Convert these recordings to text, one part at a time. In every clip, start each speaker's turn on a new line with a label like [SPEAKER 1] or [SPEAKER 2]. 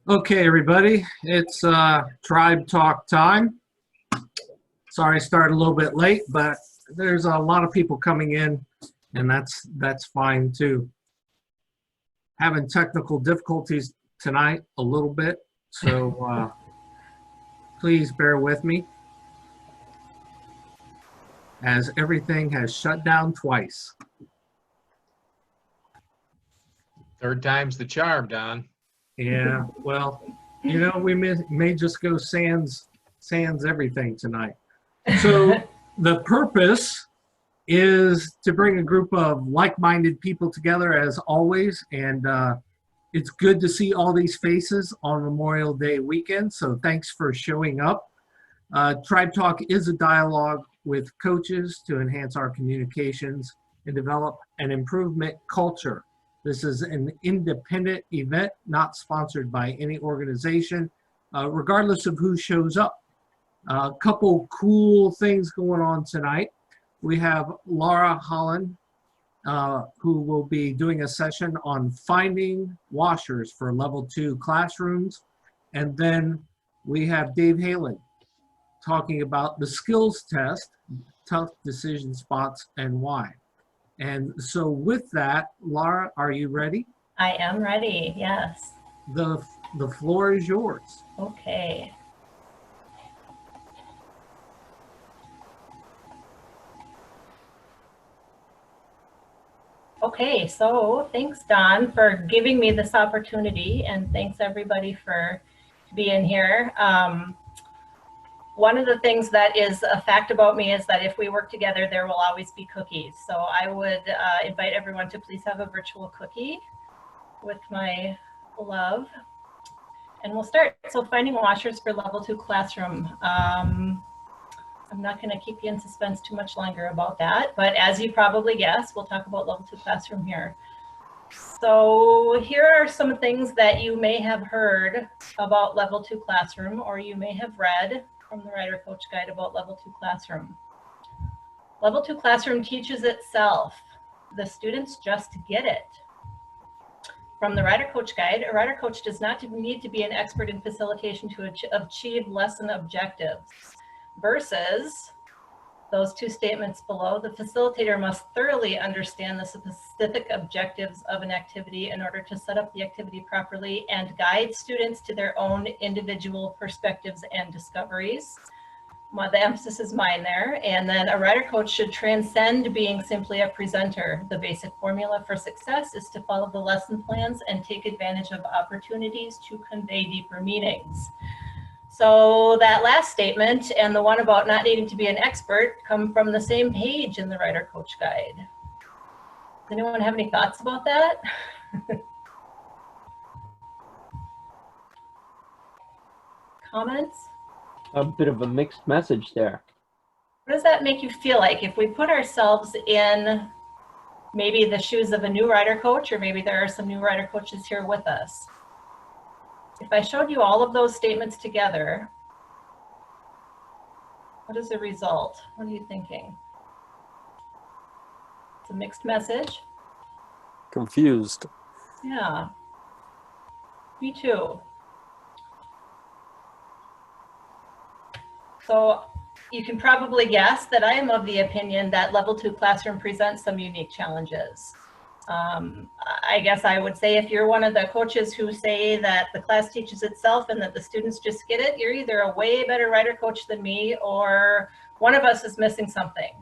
[SPEAKER 1] Okay, everybody, it's Tribe Talk time. Sorry I started a little bit late, but there's a lot of people coming in, and that's fine too. Having technical difficulties tonight a little bit, so please bear with me as everything has shut down twice.
[SPEAKER 2] Third time's the charm, Don.
[SPEAKER 1] Yeah, well, we may just go sans everything tonight. So the purpose is to bring a group of like-minded people together as always, and it's good to see all these faces on Memorial Day weekend, so thanks for showing up. Tribe Talk is a dialogue with coaches to enhance our communications and develop an improvement culture. This is an independent event, not sponsored by any organization, regardless of who shows up. A couple cool things going on tonight. We have Laura Holland, who will be doing a session on finding washers for level 2 classrooms. And then we have Dave Halen talking about the skills test, tough decision spots, and why. And so with that, Laura, are you ready?
[SPEAKER 3] I am ready, yes.
[SPEAKER 1] The floor is yours.
[SPEAKER 3] Okay. Okay, so thanks, Don, for giving me this opportunity, and thanks everybody for being here. One of the things that is a fact about me is that if we work together, there will always be cookies. So I would invite everyone to please have a virtual cookie with my love. And we'll start. So finding washers for level 2 classroom. I'm not going to keep you in suspense too much longer about that, but as you probably guessed, we'll talk about level 2 classroom here. So here are some things that you may have heard about level 2 classroom, or you may have read from the Rider Coach Guide about level 2 classroom. Level 2 classroom teaches itself. The students just get it. From the Rider Coach Guide, a Rider Coach does not need to be an expert in facilitation to achieve lesson objectives. Versus those two statements below, the facilitator must thoroughly understand the specific objectives of an activity in order to set up the activity properly and guide students to their own individual perspectives and discoveries. The emphasis is mine there. And then a Rider Coach should transcend being simply a presenter. The basic formula for success is to follow the lesson plans and take advantage of opportunities to convey deeper meanings. So that last statement and the one about not needing to be an expert come from the same page in the Rider Coach Guide. Does anyone have any thoughts about that? Comments?
[SPEAKER 4] A bit of a mixed message there.
[SPEAKER 3] What does that make you feel like? If we put ourselves in maybe the shoes of a new Rider Coach, or maybe there are some new Rider Coaches here with us. If I showed you all of those statements together, what is the result? What are you thinking? It's a mixed message.
[SPEAKER 5] Confused.
[SPEAKER 3] Yeah, me too. So you can probably guess that I am of the opinion that level 2 classroom presents some unique challenges. I guess I would say if you're one of the coaches who say that the class teaches itself and that the students just get it, you're either a way better Rider Coach than me, or one of us is missing something.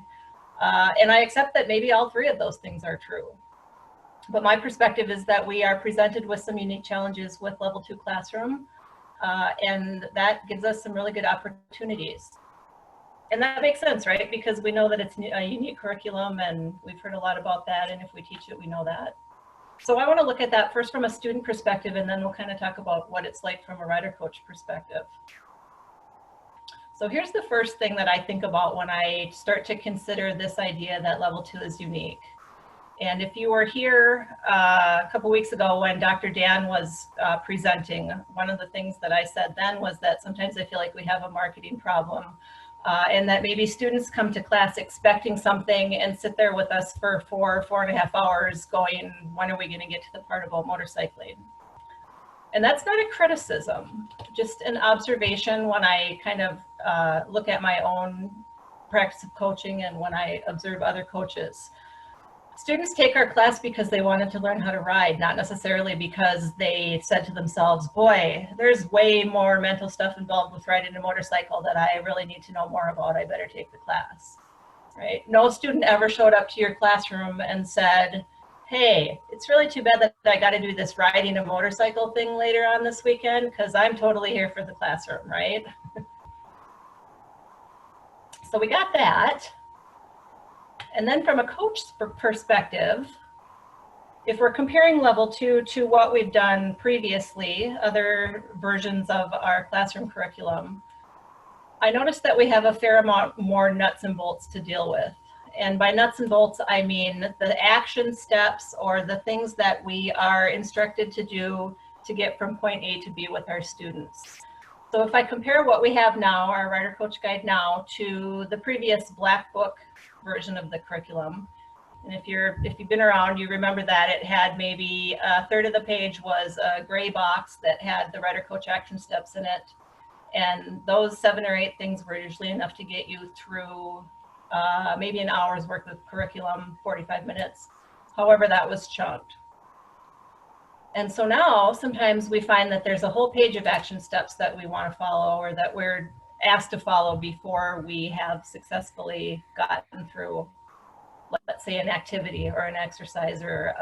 [SPEAKER 3] And I accept that maybe all three of those things are true. But my perspective is that we are presented with some unique challenges with level 2 classroom, and that gives us some really good opportunities. And that makes sense, right? Because we know that it's a unique curriculum, and we've heard a lot about that, and if we teach it, we know that. So I want to look at that first from a student perspective, and then we'll kind of talk about what it's like from a Rider Coach perspective. So here's the first thing that I think about when I start to consider this idea that level 2 is unique. And if you were here a couple weeks ago when Dr. Dan was presenting, one of the things that I said then was that sometimes I feel like we have a marketing problem. And that maybe students come to class expecting something and sit there with us for 4.5 hours going, when are we going to get to the part about motorcycling? And that's not a criticism, just an observation when I kind of look at my own practice of coaching and when I observe other coaches. Students take our class because they wanted to learn how to ride, not necessarily because they said to themselves, boy, there's way more mental stuff involved with riding a motorcycle that I really need to know more about. I better take the class, right? No student ever showed up to your classroom and said, hey, it's really too bad that I got to do this riding a motorcycle thing later on this weekend because I'm totally here for the classroom, right? So we got that. And then from a coach's perspective, if we're comparing level 2 to what we've done previously, other versions of our classroom curriculum, I noticed that we have a fair amount more nuts and bolts to deal with. And by nuts and bolts, I mean the action steps or the things that we are instructed to do to get from point A to B with our students. So if I compare what we have now, our Rider Coach Guide now, to the previous Black Book version of the curriculum, and if you've been around, you remember that it had maybe a third of the page was a gray box that had the Rider Coach action steps in it. And those 7 or 8 things were usually enough to get you through maybe an hour's worth of curriculum, 45 minutes, however that was chunked. And so now sometimes we find that there's a whole page of action steps that we want to follow or that we're asked to follow before we have successfully gotten through, let's say, an activity or an exercise or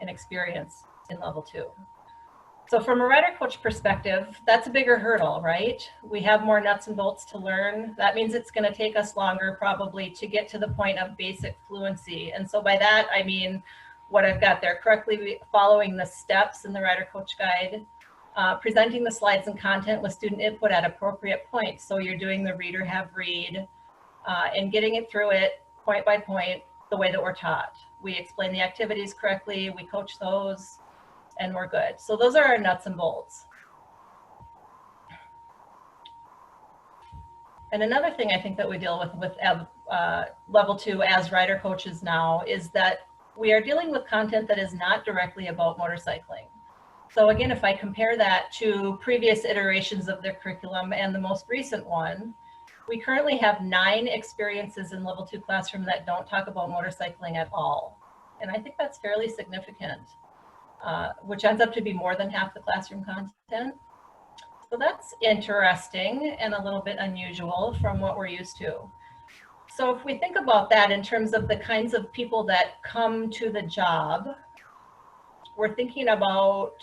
[SPEAKER 3] an experience in level 2. So from a rider coach perspective, that's a bigger hurdle, right? We have more nuts and bolts to learn. That means it's going to take us longer probably to get to the point of basic fluency. And so by that, I mean what I've got there, correctly following the steps in the Rider Coach Guide, presenting the slides and content with student input at appropriate points. So you're doing the reader have read and getting it through it point by point the way that we're taught. We explain the activities correctly, we coach those, and we're good. So those are our nuts and bolts. And another thing I think that we deal with level 2 as rider coaches now is that we are dealing with content that is not directly about motorcycling. So again, if I compare that to previous iterations of their curriculum and the most recent one, we currently have 9 experiences in level 2 classroom that don't talk about motorcycling at all. And I think that's fairly significant, which ends up to be more than half the classroom content. So that's interesting and a little bit unusual from what we're used to. So if we think about that in terms of the kinds of people that come to the job, we're thinking about,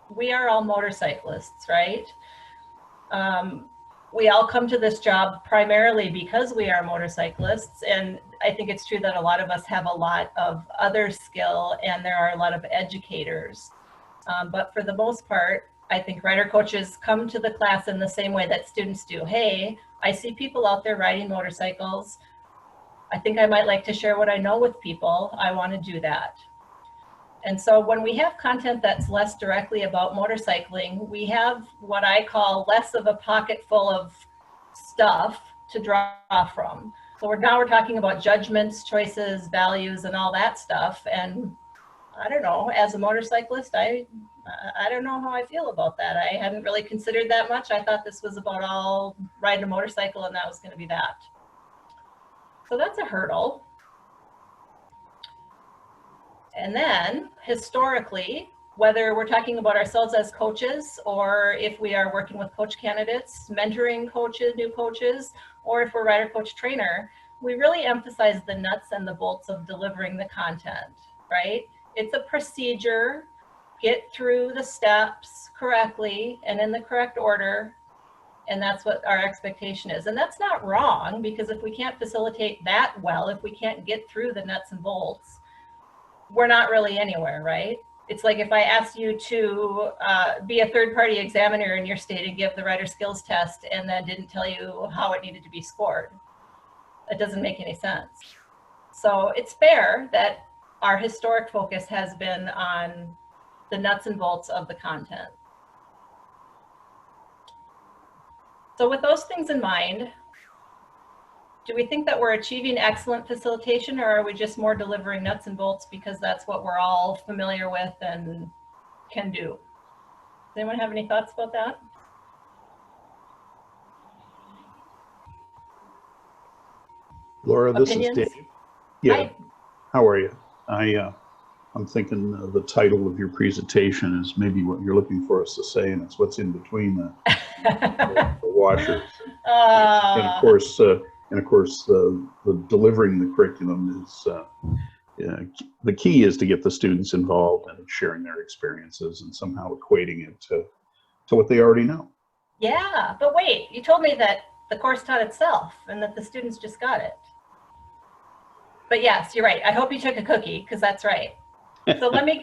[SPEAKER 3] we are all motorcyclists, right? We all come to this job primarily because we are motorcyclists. And I think it's true that a lot of us have a lot of other skill and there are a lot of educators. But for the most part, I think rider coaches come to the class in the same way that students do. Hey, I see people out there riding motorcycles. I think I might like to share what I know with people. I want to do that. And so when we have content that's less directly about motorcycling, we have what I call less of a pocket full of stuff to draw from. So now we're talking about judgments, choices, values, and all that stuff. And I don't know, as a motorcyclist, I don't know how I feel about that. I hadn't really considered that much. I thought this was about all riding a motorcycle and that was going to be that. So that's a hurdle. And then historically, whether we're talking about ourselves as coaches or if we are working with coach candidates, mentoring coaches, new coaches, or if we're rider coach trainer, we really emphasize the nuts and the bolts of delivering the content, right? It's a procedure, get through the steps correctly and in the correct order. And that's what our expectation is. And that's not wrong, because if we can't facilitate that well, if we can't get through the nuts and bolts, we're not really anywhere, right? It's like if I asked you to be a third-party examiner in your state and give the rider skills test and then didn't tell you how it needed to be scored. It doesn't make any sense. So it's fair that our historic focus has been on the nuts and bolts of the content. So with those things in mind, do we think that we're achieving excellent facilitation, or are we just more delivering nuts and bolts because that's what we're all familiar with and can do? anyone have any thoughts about that?
[SPEAKER 6] Laura, this is
[SPEAKER 3] Opinions?
[SPEAKER 6] Dave. Yeah,
[SPEAKER 3] Hi.
[SPEAKER 6] how are you? I'm thinking the title of your presentation is maybe what you're looking for us to say, and it's what's in between the washers. And of course, the delivering the curriculum is the key is to get the students involved and sharing their experiences and somehow equating it to what they already know.
[SPEAKER 3] Yeah, but wait, you told me that the course taught itself and that the students just got it. But yes, you're right. I hope you took a cookie, because that's right. So let me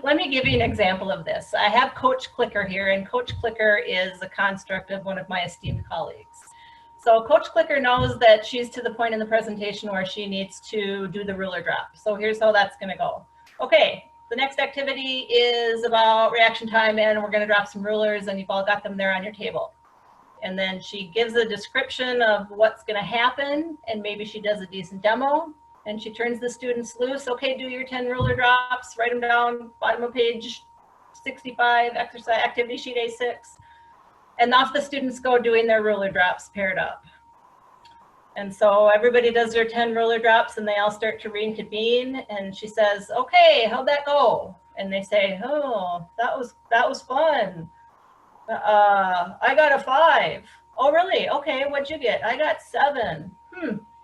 [SPEAKER 3] let me give you an example of this. I have Coach Clicker here, and Coach Clicker is a construct of one of my esteemed colleagues. So Coach Clicker knows that she's to the point in the presentation where she needs to do the ruler drop. So here's how that's going to go. Okay, the next activity is about reaction time, and we're going to drop some rulers, and you've all got them there on your table. And then she gives a description of what's going to happen, and maybe she does a decent demo, and she turns the students loose. Okay, do your 10 ruler drops, write them down, bottom of page 65, exercise activity sheet A6. And off the students go doing their ruler drops paired up. And so everybody does their 10 ruler drops, and they all start to reconvene, and she says, okay, how'd that go? And they say, oh, that was fun. I got a 5. Oh, really? Okay, what'd you get? I got 7.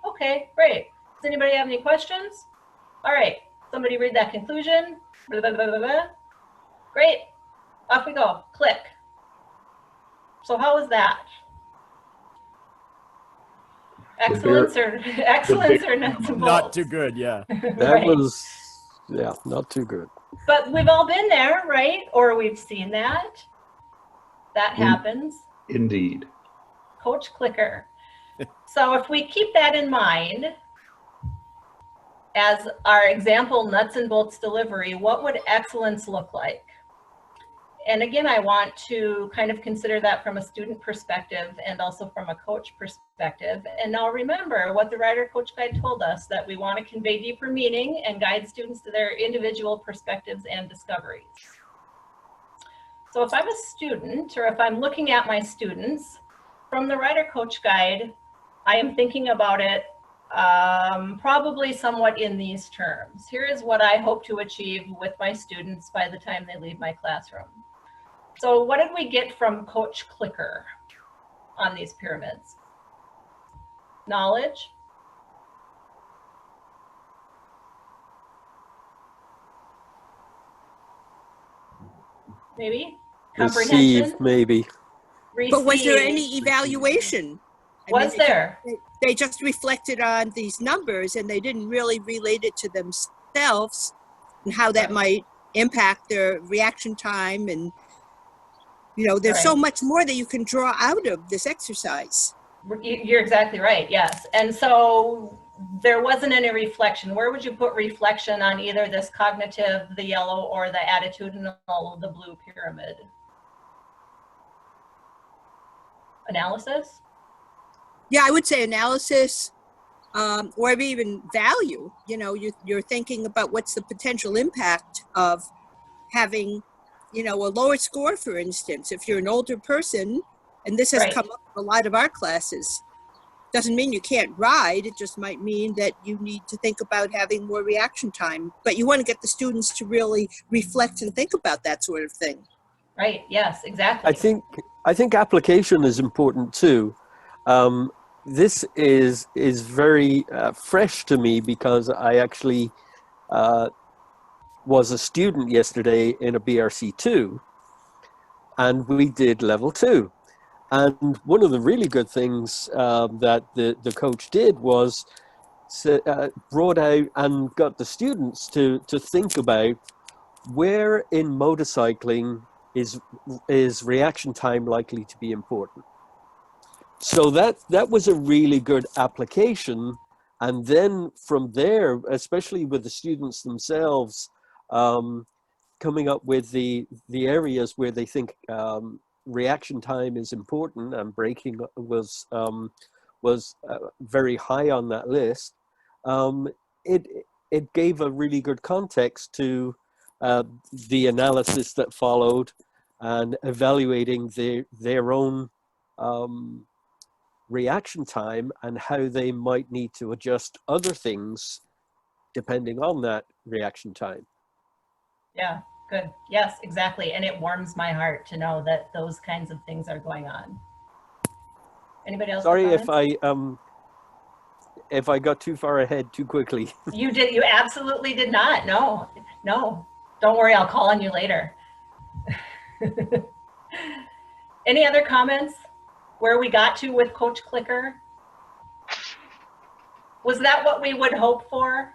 [SPEAKER 3] Okay, great. Does anybody have any questions? All right, somebody read that conclusion. Blah, blah, blah, blah, blah. Great, off we go, click. So how was that? Excellence or nuts and bolts?
[SPEAKER 7] Not too good, yeah.
[SPEAKER 5] That
[SPEAKER 3] Right.
[SPEAKER 5] was, yeah, not too good.
[SPEAKER 3] But we've all been there, right? Or we've seen that. That happens.
[SPEAKER 6] Indeed.
[SPEAKER 3] Coach Clicker. So if we keep that in mind as our example nuts and bolts delivery, what would excellence look like? And again, I want to kind of consider that from a student perspective and also from a coach perspective. And now remember what the Rider Coach Guide told us, that we want to convey deeper meaning and guide students to their individual perspectives and discoveries. So if I'm a student, or if I'm looking at my students from the Rider Coach Guide, I am thinking about it probably somewhat in these terms. Here is what I hope to achieve with my students by the time they leave my classroom. So what did we get from Coach Clicker on these pyramids? Knowledge. Maybe. Comprehension.
[SPEAKER 5] Receive, maybe.
[SPEAKER 8] But was there
[SPEAKER 3] Receive.
[SPEAKER 8] any evaluation? I
[SPEAKER 3] Was
[SPEAKER 8] mean,
[SPEAKER 3] there?
[SPEAKER 8] They just reflected on these numbers and they didn't really relate it to themselves and how that might impact their reaction time. And, you know, there's so
[SPEAKER 3] Right.
[SPEAKER 8] much more that you can draw out of this exercise.
[SPEAKER 3] You're exactly right, yes. And so there wasn't any reflection. Where would you put reflection on either this cognitive, the yellow, or the attitudinal, the blue pyramid? Analysis?
[SPEAKER 8] Yeah, I would say analysis, or even value. You know, you're thinking about what's the potential impact of having, you know, a lower score, for instance. If you're an older person, and this has
[SPEAKER 3] Right.
[SPEAKER 8] come up in a lot of our classes, doesn't mean you can't ride. It just might mean that you need to think about having more reaction time. But you want to get the students to really reflect and think about that sort of thing.
[SPEAKER 3] Right, yes, exactly.
[SPEAKER 5] I think application is important too. This is very fresh to me because I actually was a student yesterday in a BRC2, and we did level 2. And one of the really good things that the coach did was brought out and got the students to think about where in motorcycling is reaction time likely to be important. So that was a really good application. And then from there, especially with the students themselves, coming up with the areas where they think reaction time is important, and braking was very high on that list. It gave a really good context to the analysis that followed, and evaluating their own reaction time and how they might need to adjust other things depending on that reaction time.
[SPEAKER 3] Yeah, good. Yes, exactly. And it warms my heart to know that those kinds of things are going on. Anybody else?
[SPEAKER 5] Sorry if I got too far ahead too quickly.
[SPEAKER 3] You did. You absolutely did not. No, no. Don't worry. I'll call on you later. Any other comments? Where we got to with Coach Clicker? Was that what we would hope for?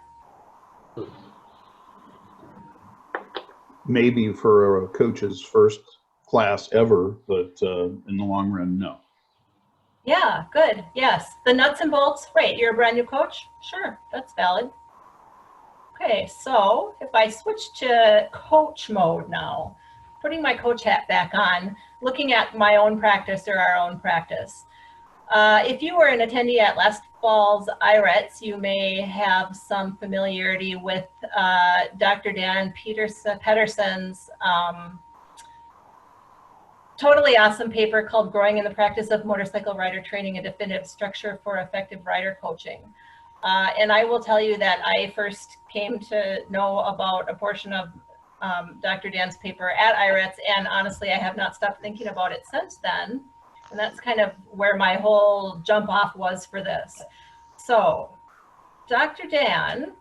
[SPEAKER 6] Maybe for a coach's first class ever, but in the long run, no.
[SPEAKER 3] Yeah, good. Yes. The nuts and bolts. Right. You're a brand new coach? Sure. That's valid. Okay. So if I switch to coach mode now, putting my coach hat back on, looking at my own practice or our own practice. If you were an attendee at last fall's IRETS, you may have some familiarity with Dr. Dan Pedersen's totally awesome paper called Growing in the Practice of Motorcycle Rider Training, a Definitive Structure for Effective Rider Coaching. And I will tell you that I first came to know about a portion of Dr. Dan's paper at IRETS, and honestly, I have not stopped thinking about it since then. And that's kind of where my whole jump off was for this. So Dr. Dan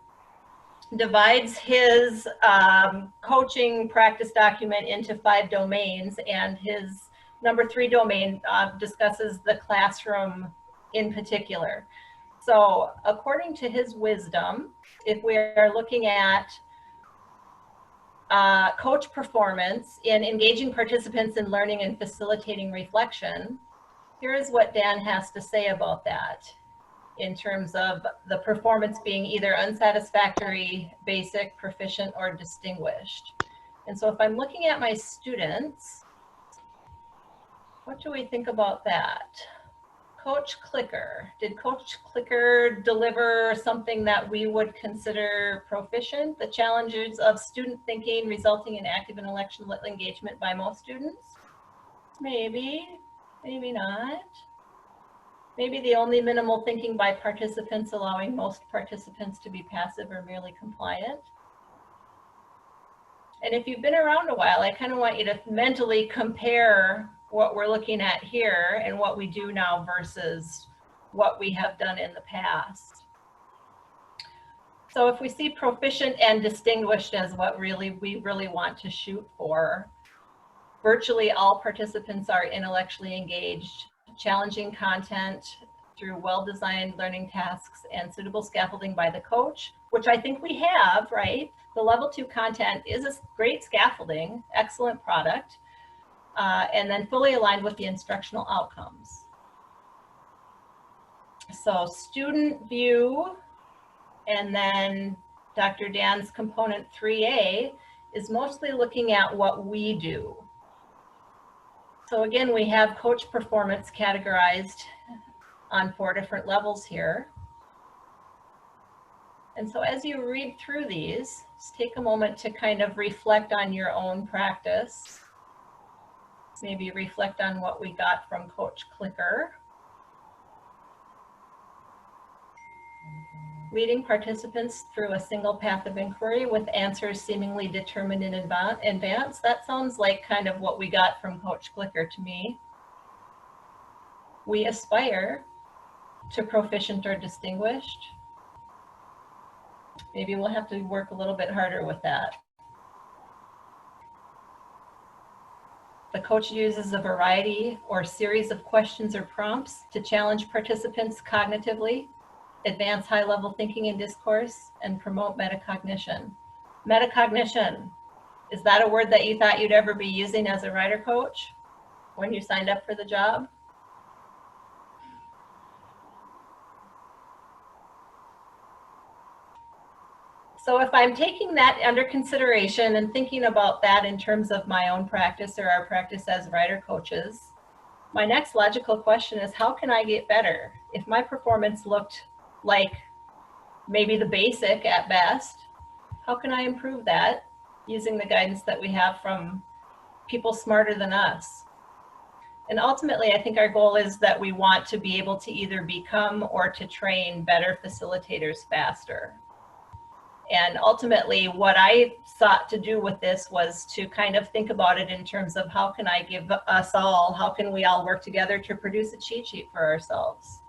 [SPEAKER 3] divides his coaching practice document into 5 domains, and his number 3 domain discusses the classroom in particular. So according to his wisdom, if we are looking at coach performance in engaging participants in learning and facilitating reflection, here is what Dan has to say about that in terms of the performance being either unsatisfactory, basic, proficient, or distinguished. And so if I'm looking at my students, what do we think about that? Coach Clicker. Did Coach Clicker deliver something that we would consider proficient? The challenges of student thinking resulting in active intellectual engagement by most students? Maybe, maybe not. Maybe the only minimal thinking by participants, allowing most participants to be passive or merely compliant. And if you've been around a while, I kind of want you to mentally compare what we're looking at here and what we do now versus what we have done in the past. So if we see proficient and distinguished as what we really want to shoot for, virtually all participants are intellectually engaged, challenging content through well-designed learning tasks and suitable scaffolding by the coach, which I think we have, right? The level 2 content is a great scaffolding, excellent product. And then fully aligned with the instructional outcomes. So student view, and then Dr. Dan's component 3A is mostly looking at what we do. So again, we have coach performance categorized on 4 different levels here. And so as you read through these, just take a moment to kind of reflect on your own practice. Maybe reflect on what we got from Coach Clicker. Leading participants through a single path of inquiry with answers seemingly determined in advance. That sounds like kind of what we got from Coach Clicker to me. We aspire to proficient or distinguished. Maybe we'll have to work a little bit harder with that. The coach uses a variety or series of questions or prompts to challenge participants cognitively, advance high-level thinking and discourse, and promote metacognition. Metacognition, is that a word that you thought you'd ever be using as a rider coach when you signed up for the job? So if I'm taking that under consideration and thinking about that in terms of my own practice or our practice as rider coaches, my next logical question is, how can I get better? If my performance looked like maybe the basic at best, how can I improve that using the guidance that we have from people smarter than us. And ultimately, I think our goal is that we want to be able to either become or to train better facilitators faster. And ultimately, what I sought to do with this was to kind of think about it in terms of how can I give us all, how can we all work together to produce a cheat sheet for ourselves?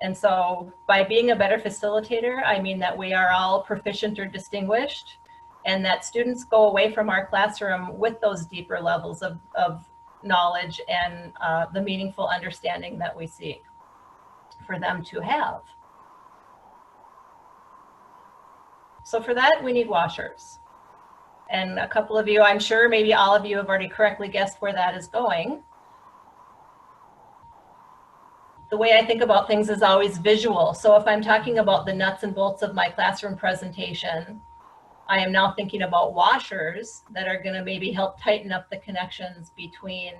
[SPEAKER 3] And so by being a better facilitator, I mean that we are all proficient or distinguished, and that students go away from our classroom with those deeper levels of knowledge and the meaningful understanding that we seek for them to have. So for that, we need washers. And a couple of you, I'm sure maybe all of you have already correctly guessed where that is going. The way I think about things is always visual. So if I'm talking about the nuts and bolts of my classroom presentation, I am now thinking about washers that are going to maybe help tighten up the connections between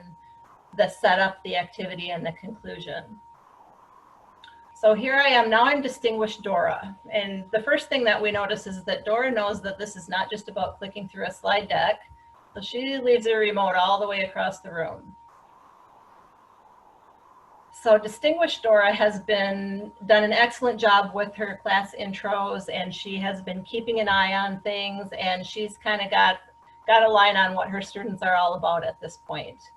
[SPEAKER 3] the setup, the activity, and the conclusion. So here I am, now I'm distinguished Dora. And the first thing that we notice is that Dora knows that this is not just about clicking through a slide deck. So she leaves her remote all the way across the room. So distinguished Dora has done an excellent job with her class intros, and she has been keeping an eye on things, and she's kind of got a line on what her students are all about at this point.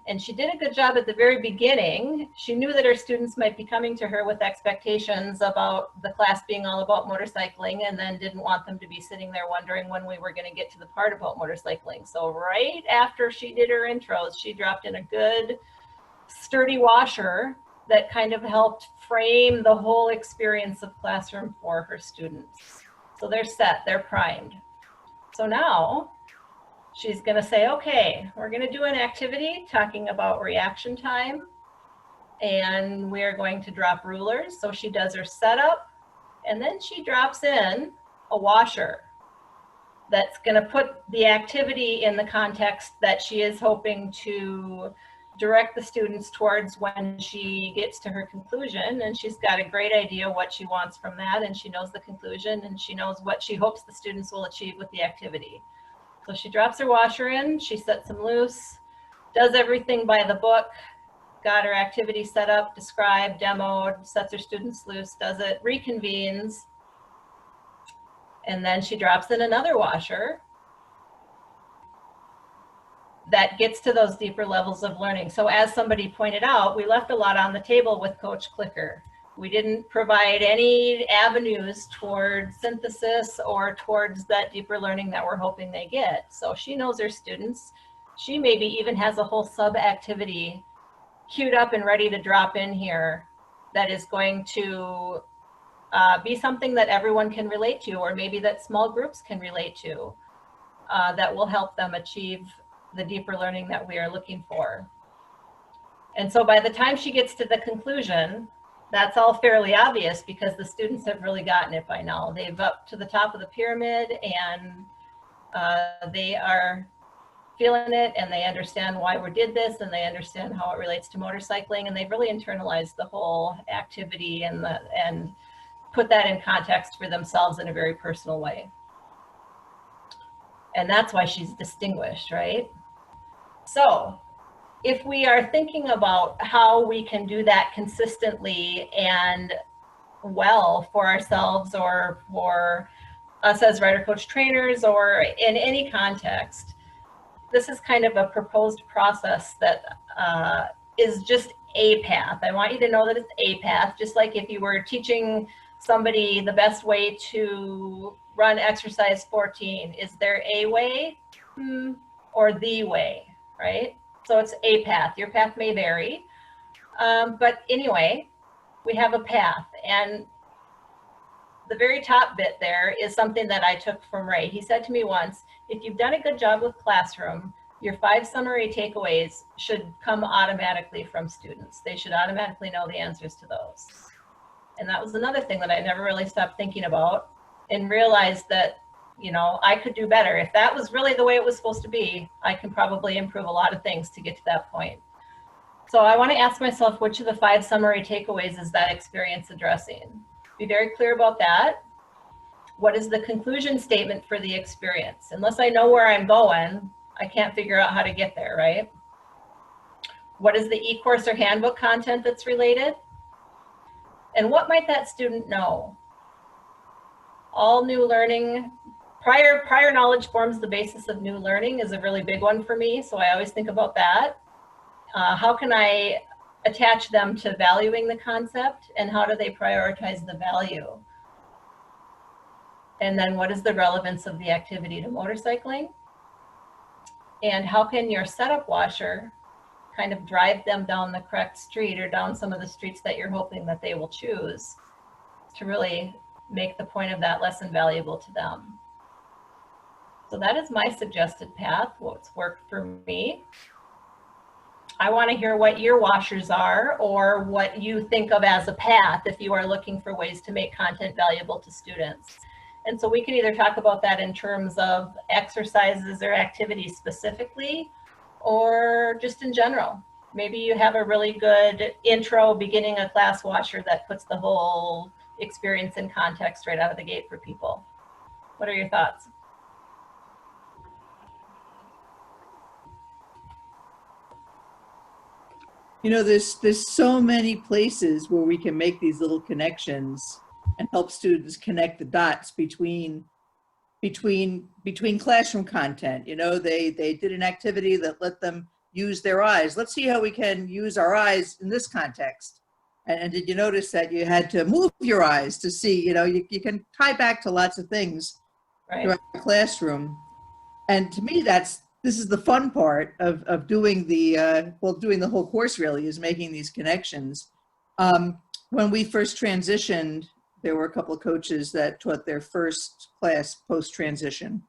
[SPEAKER 3] And she did a good job at the very beginning. She knew that her students might be coming to her with expectations about the class being all about motorcycling, and then didn't want them to be sitting there wondering when we were going to get to the part about motorcycling. So right after she did her intros, she dropped in a good sturdy washer that kind of helped frame the whole experience of classroom for her students. So they're set, they're primed. So now she's going to say, okay, we're going to do an activity talking about reaction time, and we're going to drop rulers. So she does her setup, and then she drops in a washer that's going to put the activity in the context that she is hoping to direct the students towards when she gets to her conclusion. And she's got a great idea what she wants from that, and she knows the conclusion, and she knows what she hopes the students will achieve with the activity. So she drops her washer in, she sets them loose, does everything by the book, got her activity set up, described, demoed, sets her students loose, does it, reconvenes, and then she drops in another washer that gets to those deeper levels of learning. So as somebody pointed out, we left a lot on the table with Coach Clicker. We didn't provide any avenues towards synthesis or towards that deeper learning that we're hoping they get. So she knows her students. She maybe even has a whole sub activity queued up and ready to drop in here that is going to be something that everyone can relate to, or maybe that small groups can relate to, that will help them achieve the deeper learning that we are looking for. And so by the time she gets to the conclusion, that's all fairly obvious because the students have really gotten it by now. They've up to the top of the pyramid, and they are feeling it, and they understand why we did this, and they understand how it relates to motorcycling, and they've really internalized the whole activity and put that in context for themselves in a very personal way. And that's why she's distinguished, right? So if we are thinking about how we can do that consistently and well for ourselves or for us as rider coach trainers or in any context, this is kind of a proposed process that is just a path. I want you to know that it's a path, just like if you were teaching somebody the best way to run exercise 14. Is there a way or the way, right? So it's a path. Your path may vary, but anyway, we have a path. And the very top bit there is something that I took from Ray. He said to me once, if you've done a good job with classroom, your 5 summary takeaways should come automatically from students. They should automatically know the answers to those. And that was another thing that I never really stopped thinking about and realized that, you know, I could do better. If that was really the way it was supposed to be, I can probably improve a lot of things to get to that point. So I want to ask myself, which of the 5 summary takeaways is that experience addressing? Be very clear about that. What is the conclusion statement for the experience? Unless I know where I'm going, I can't figure out how to get there, right? What is the e-course or handbook content that's related? And what might that student know? All new learning, prior knowledge forms the basis of new learning is a really big one for me. So I always think about that. How can I attach them to valuing the concept, and how do they prioritize the value? And then what is the relevance of the activity to motorcycling? And how can your setup washer kind of drive them down the correct street or down some of the streets that you're hoping that they will choose to really make the point of that lesson valuable to them? So that is my suggested path, what's worked for me. I want to hear what your washers are, or what you think of as a path if you are looking for ways to make content valuable to students. And so we can either talk about that in terms of exercises or activities specifically, or just in general. Maybe you have a really good intro beginning a class washer that puts the whole experience in context right out of the gate for people. What are your thoughts?
[SPEAKER 7] You know, there's so many places where we can make these little connections and help students connect the dots between classroom content. You know, they did an activity that let them use their eyes. Let's see how we can use our eyes in this context. And did you notice that you had to move your eyes to see? You know, you can tie back to lots of things throughout the classroom. And to me, this is the fun part of doing doing the whole course, really, is making these connections. When we first transitioned, there were a couple of coaches that taught their first class post-transition.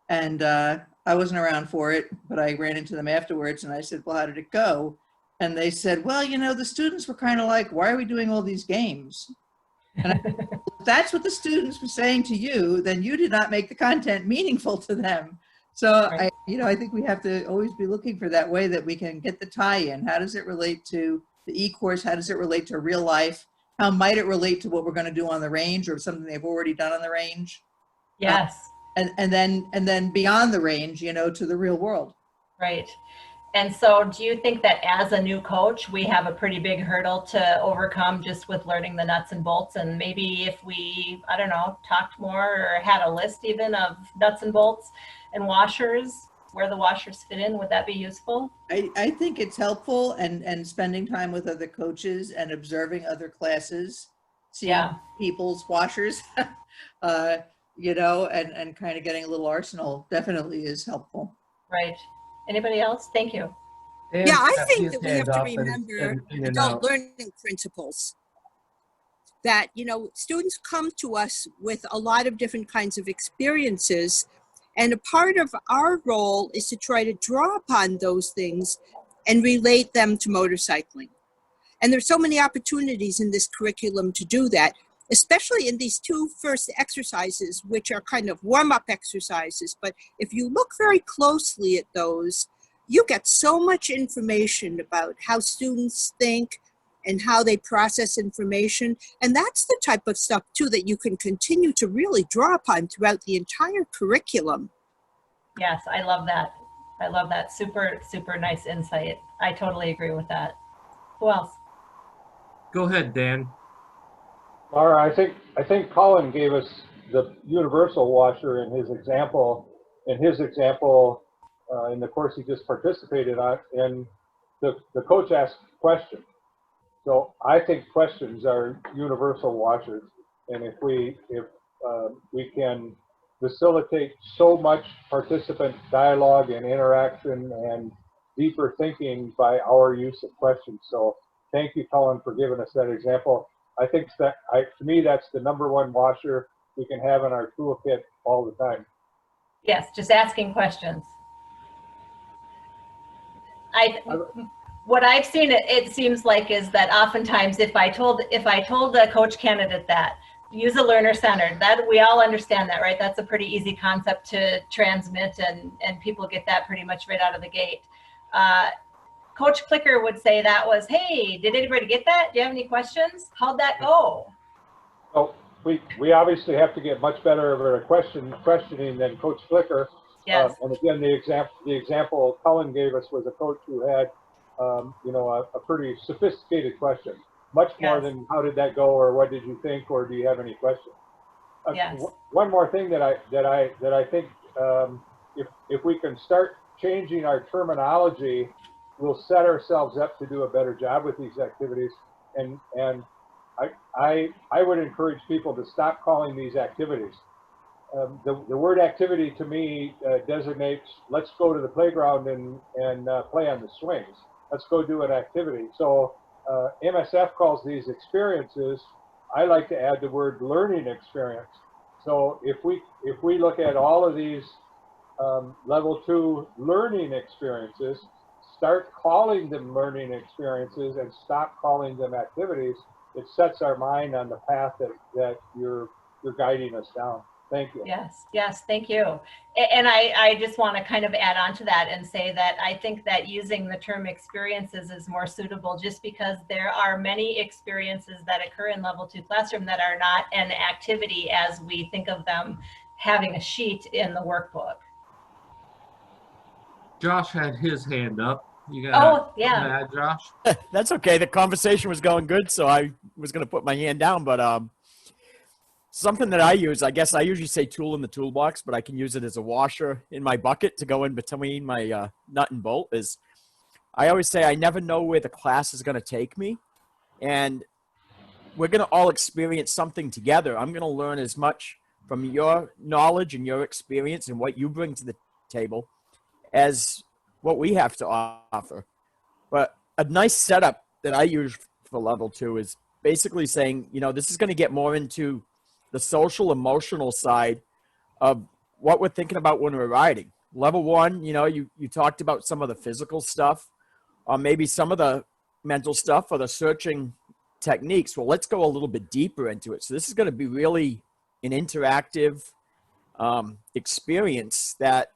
[SPEAKER 7] And I wasn't around for it, but I ran into them afterwards and I said, well, how did it go? And they said, well, you know, the students were kind of like, why are we doing all these games? And I said, well, if that's what the students were saying to you, then you did not make the content meaningful to them. So
[SPEAKER 3] Right.
[SPEAKER 7] I think we have to always be looking for that way that we can get the tie-in. How does it relate to the e-course? How does it relate to real life? How might it relate to what we're going to do on the range, or something they've already done on the range?
[SPEAKER 3] Yes.
[SPEAKER 7] And then beyond the range, you know, to the real world.
[SPEAKER 3] Right. And so do you think that as a new coach, we have a pretty big hurdle to overcome just with learning the nuts and bolts? And maybe if we, I don't know, talked more or had a list even of nuts and bolts and washers, where the washers fit in, would that be useful?
[SPEAKER 7] I think it's helpful, and spending time with other coaches and observing other classes, seeing people's washers, you know, and kind of getting a little arsenal definitely is helpful.
[SPEAKER 3] Right. Anybody else? Thank you.
[SPEAKER 8] Yeah, I think that we have to remember adult learning principles. That, you know, students come to us with a lot of different kinds of experiences, and a part of our role is to try to draw upon those things and relate them to motorcycling. And there's so many opportunities in this curriculum to do that, especially in these two first exercises, which are kind of warm-up exercises. But if you look very closely at those, you get so much information about how students think and how they process information. And that's the type of stuff, too, that you can continue to really draw upon throughout the entire curriculum.
[SPEAKER 3] Yes, I love that. I love that. Super, super nice insight. I totally agree with that. Who else?
[SPEAKER 1] Go ahead, Dan.
[SPEAKER 9] Laura, I think Colin gave us the universal washer in his example. In the course he just participated on, and the coach asked questions. So I think questions are universal washers, and if we can facilitate so much participant dialogue and interaction and deeper thinking by our use of questions. So thank you, Colin, for giving us that example. I think to me, that's the #1 washer we can have in our toolkit all the time.
[SPEAKER 3] Yes, just asking questions. What I've seen, it seems like, is that oftentimes if I told a coach candidate that use a learner-centered, that we all understand that, right? That's a pretty easy concept to transmit, and people get that pretty much right out of the gate. Coach Clicker would say that was, hey, did anybody get that? Do you have any questions? How'd that go?
[SPEAKER 9] So we obviously have to get much better at questioning than Coach Flicker.
[SPEAKER 3] Yes.
[SPEAKER 9] And again, the example Cullen gave us was a coach who had, a pretty sophisticated question, much more
[SPEAKER 3] Yes.
[SPEAKER 9] than how did that go, or what did you think, or do you have any questions?
[SPEAKER 3] Yes.
[SPEAKER 9] One more thing that I think, if we can start changing our terminology, we'll set ourselves up to do a better job with these activities. And I would encourage people to stop calling these activities. The word activity to me designates, let's go to the playground and play on the swings. Let's go do an activity. So MSF calls these experiences. I like to add the word learning experience. So if we look at all of these level 2 learning experiences, start calling them learning experiences and stop calling them activities, it sets our mind on the path that you're guiding us down. Thank you.
[SPEAKER 3] Yes, thank you. And I just want to kind of add on to that and say that I think that using the term experiences is more suitable, just because there are many experiences that occur in level 2 classroom that are not an activity as we think of them having a sheet in the workbook.
[SPEAKER 1] Josh had his hand up. You got
[SPEAKER 3] yeah.
[SPEAKER 1] Josh?
[SPEAKER 10] That's okay. The conversation was going good, so I was going to put my hand down, but something that I use, I guess I usually say tool in the toolbox, but I can use it as a washer in my bucket to go in between my nut and bolt, is I always say I never know where the class is going to take me, and we're going to all experience something together. I'm going to learn as much from your knowledge and your experience and what you bring to the table as what we have to offer. But a nice setup that I use for level 2 is basically saying, this is going to get more into the social emotional side of what we're thinking about when we're riding. Level 1, you talked about some of the physical stuff, or maybe some of the mental stuff, or the searching techniques. Well, let's go a little bit deeper into it. So this is going to be really an interactive experience that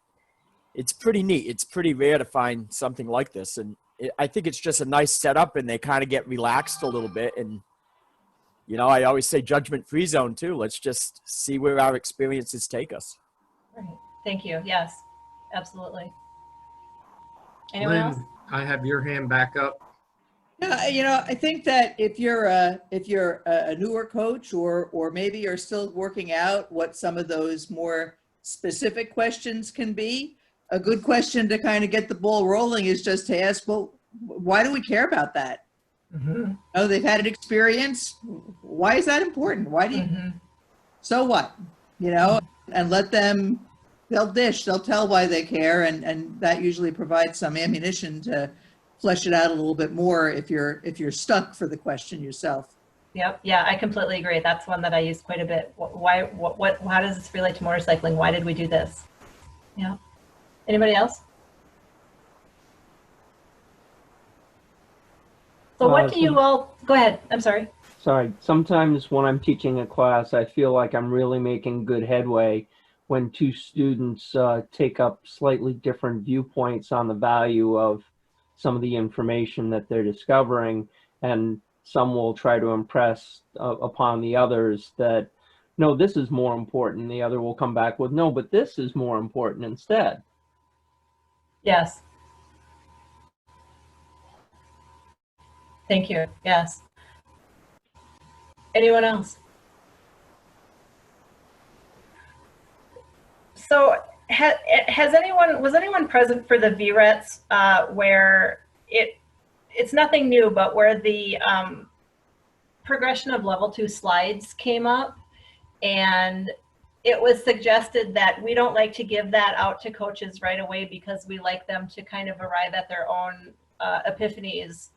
[SPEAKER 10] it's pretty neat. It's pretty rare to find something like this. And I think it's just a nice setup, and they kind of get relaxed a little bit. And, I always say judgment-free zone too. Let's just see where our experiences take us.
[SPEAKER 3] Right. Thank you. Yes, absolutely. Anyone else?
[SPEAKER 1] Lynn, I have your hand back up.
[SPEAKER 7] Yeah, I think that if you're a newer coach, or maybe you're still working out what some of those more specific questions can be, a good question to kind of get the ball rolling is just to ask, well, why do we care about that?
[SPEAKER 3] Mm-hmm.
[SPEAKER 7] Oh, they've had an experience. Why is that important? Why do you?
[SPEAKER 3] Mm-hmm.
[SPEAKER 7] So what? And let them. They'll tell why they care, and that usually provides some ammunition to flesh it out a little bit more if you're stuck for the question yourself.
[SPEAKER 3] Yep. Yeah, I completely agree. That's one that I use quite a bit. Why? How does this relate to motorcycling? Why did we do this? Yeah. Anybody else? So what do you all, go ahead, I'm sorry.
[SPEAKER 4] Sorry, sometimes when I'm teaching a class, I feel like I'm really making good headway when two students take up slightly different viewpoints on the value of some of the information that they're discovering, and some will try to impress upon the others that, no, this is more important. The other will come back with, no, but this is more important instead.
[SPEAKER 3] Yes. Thank you. Yes. Anyone else? So was anyone present for the VRETs where it's nothing new, but where the progression of level 2 slides came up, and it was suggested that we don't like to give that out to coaches right away because we like them to kind of arrive at their own epiphanies,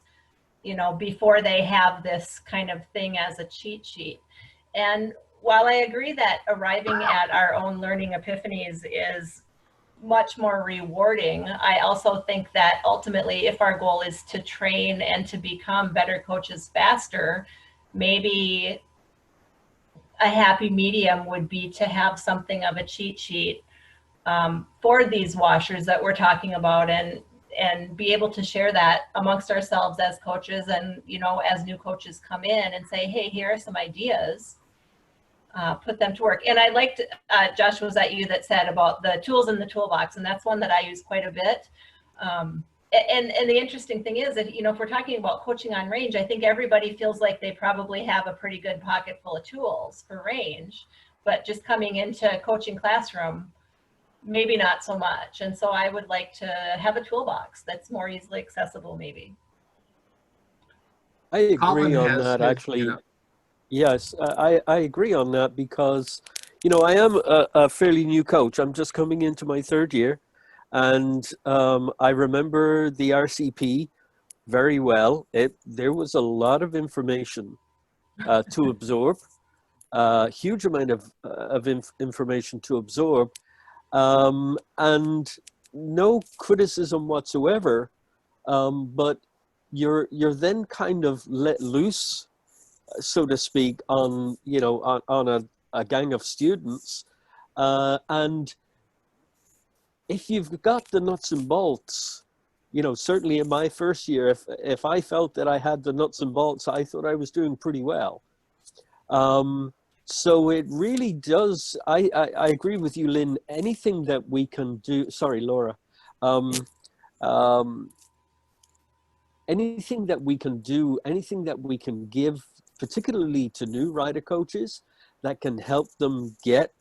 [SPEAKER 3] before they have this kind of thing as a cheat sheet. And while I agree that arriving at our own learning epiphanies is much more rewarding, I also think that ultimately, if our goal is to train and to become better coaches faster, maybe a happy medium would be to have something of a cheat sheet for these washers that we're talking about, and be able to share that amongst ourselves as coaches, and as new coaches come in and say, hey, here are some ideas. put them to work. And I liked, Josh, was that you that said about the tools in the toolbox, and that's one that I use quite a bit. And the interesting thing is that, you know, if we're talking about coaching on range, I think everybody feels like they probably have a pretty good pocket full of tools for range, but just coming into coaching classroom, maybe not so much. And so I would like to have a toolbox that's more easily accessible, maybe.
[SPEAKER 5] I agree
[SPEAKER 1] Colin
[SPEAKER 5] on
[SPEAKER 1] has
[SPEAKER 5] that,
[SPEAKER 1] his
[SPEAKER 5] actually.
[SPEAKER 1] hand up.
[SPEAKER 5] Yes, I agree on that because, you know, I am a fairly new coach. I'm just coming into my third year. And I remember the RCP very well. There was a lot of information to absorb, a huge amount of information to absorb, and no criticism whatsoever. But you're then kind of let loose, so to speak, on, you know, on a gang of students, and if you've got the nuts and bolts, you know, certainly in my first year, if I felt that I had the nuts and bolts, I thought I was doing pretty well. So it really does. I agree with you, Lynn. Anything that we can do. Sorry, Laura. Anything that we can do, anything that we can give, particularly to new rider coaches, that can help them get,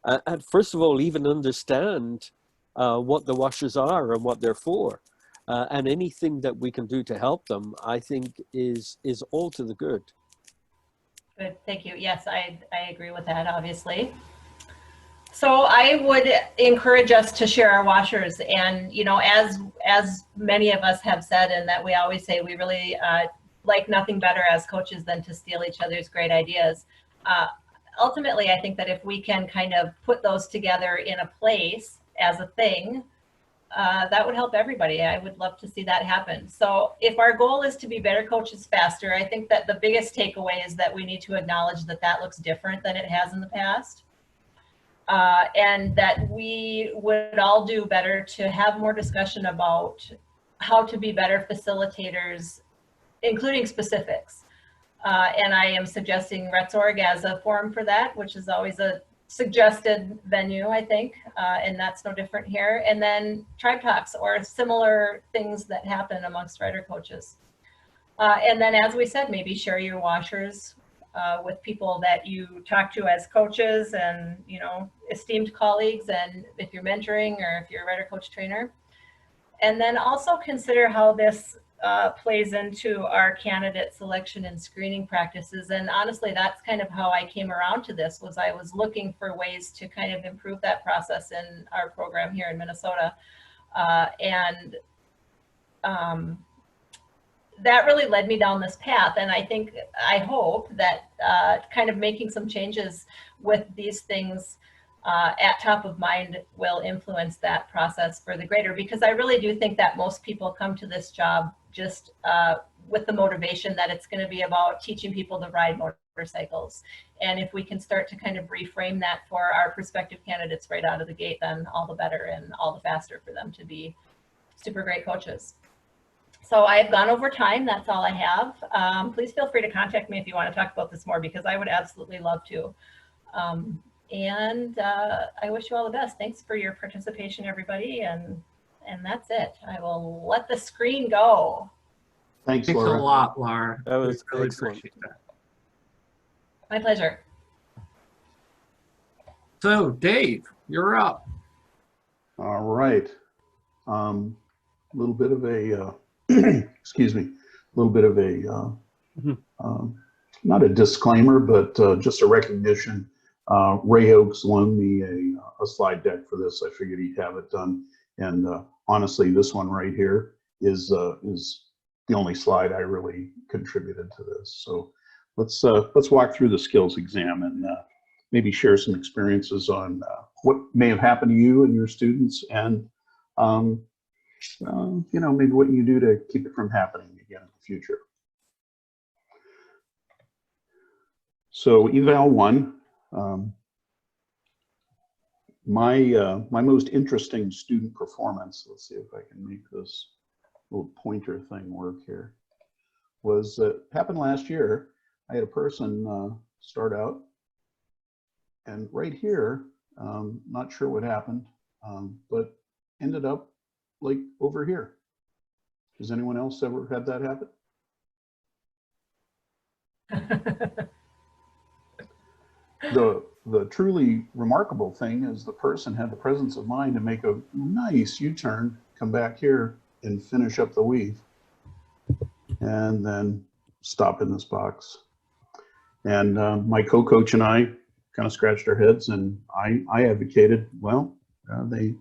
[SPEAKER 5] and first of all, even understand what the washers are and what they're for, and anything that we can do to help them, I think is all to the good.
[SPEAKER 3] Good, thank you. Yes, I agree with that, obviously. So I would encourage us to share our washers, and, you know, as many of us have said, and that we always say, we really like nothing better as coaches than to steal each other's great ideas. Ultimately, I think that if we can kind of put those together in a place as a thing, that would help everybody. I would love to see that happen. So if our goal is to be better coaches faster, I think that the biggest takeaway is that we need to acknowledge that that looks different than it has in the past. And that we would all do better to have more discussion about how to be better facilitators, including specifics. And I am suggesting RetzOrg as a forum for that, which is always a suggested venue, I think, and that's no different here. And then tribe talks or similar things that happen amongst rider coaches. And then, as we said, maybe share your washers with people that you talk to as coaches and, you know, esteemed colleagues, and if you're mentoring or if you're a rider coach trainer. And then also consider how this plays into our candidate selection and screening practices. And honestly, that's kind of how I came around to this, was I was looking for ways to kind of improve that process in our program here in Minnesota. That really led me down this path. And I hope that kind of making some changes with these things at top of mind will influence that process for the greater, because I really do think that most people come to this job just with the motivation that it's going to be about teaching people to ride motorcycles. And if we can start to kind of reframe that for our prospective candidates right out of the gate, then all the better and all the faster for them to be super great coaches. So I've gone over time. That's all I have. Please feel free to contact me if you want to talk about this more, because I would absolutely love to. I wish you all the best. Thanks for your participation, everybody. And that's it. I will let the screen go.
[SPEAKER 6] Thanks,
[SPEAKER 1] Thanks a
[SPEAKER 6] Laura.
[SPEAKER 1] lot, Laura.
[SPEAKER 5] That was
[SPEAKER 1] We really
[SPEAKER 5] excellent.
[SPEAKER 1] appreciate that.
[SPEAKER 3] My pleasure.
[SPEAKER 1] So, Dave, you're up.
[SPEAKER 6] All right. A little bit of a, excuse me, a little bit of a, not a disclaimer, but just a recognition. Ray Oakes loaned me a slide deck for this. I figured he'd have it done. And honestly, this one right here is the only slide I really contributed to this. So let's walk through the skills exam and maybe share some experiences on what may have happened to you and your students, and you know, maybe what you do to keep it from happening again in the future. So eval 1, my most interesting student performance, let's see if I can make this little pointer thing work here, was happened last year. I had a person start out And right here, not sure what happened, but ended up like over here. Has anyone else ever had that happen? The truly remarkable thing is the person had the presence of mind to make a nice U-turn, come back here and finish up the weave, and then stop in this box. And my co-coach and I kind of scratched our heads, and I advocated, well, they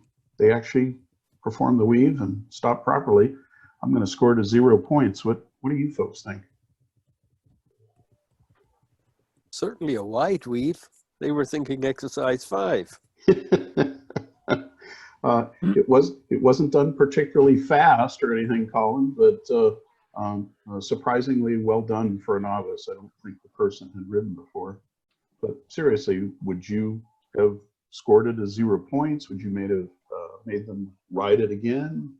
[SPEAKER 6] actually performed the weave and stopped properly. I'm going to score to 0 points. What do you folks think?
[SPEAKER 5] Certainly a wide weave. They were thinking exercise 5.
[SPEAKER 6] It wasn't done particularly fast or anything, Colin, but surprisingly well done for a novice. I don't think the person had ridden before. But seriously, would you have scored it as 0 points? Would you made them ride it again?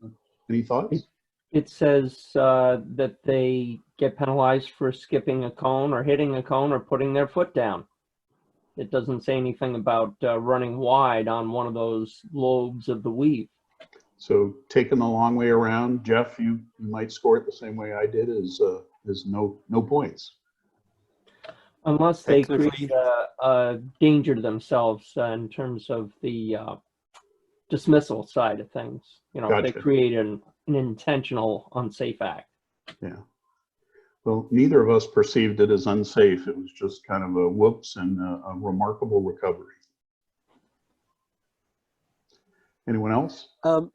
[SPEAKER 6] Any thoughts?
[SPEAKER 4] It says that they get penalized for skipping a cone or hitting a cone or putting their foot down. It doesn't say anything about running wide on one of those lobes of the weave.
[SPEAKER 6] So taking the long way around, Jeff, you might score it the same way I did, as no points.
[SPEAKER 4] Unless they create a danger to themselves in terms of the dismissal side of things. You know,
[SPEAKER 6] Gotcha.
[SPEAKER 4] They create an intentional unsafe act.
[SPEAKER 6] Yeah. Well, neither of us perceived it as unsafe. It was just kind of a whoops and a remarkable recovery. Anyone else?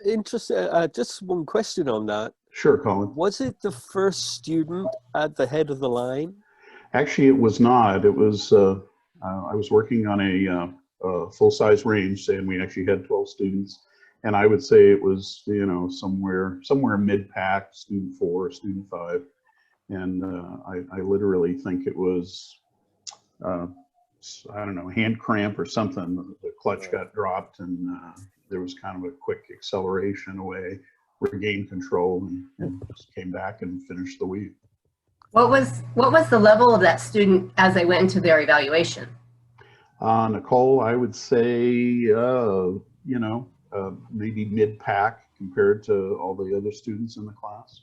[SPEAKER 5] Interesting. Just one question on that.
[SPEAKER 6] Sure, Colin.
[SPEAKER 5] Was it the first student at the head of the line?
[SPEAKER 6] Actually, it was not. It was, I was working on a full-size range, saying we actually had 12 students. And I would say it was, you know, somewhere mid-pack, student 4, student 5. And I literally think it was, I don't know, hand cramp or something. The clutch got dropped, and there was kind of a quick acceleration away, regained control, and just came back and finished the weave.
[SPEAKER 11] What was the level of that student as they went into their evaluation?
[SPEAKER 6] Nicole, I would say, you know, maybe mid-pack compared to all the other students in the class.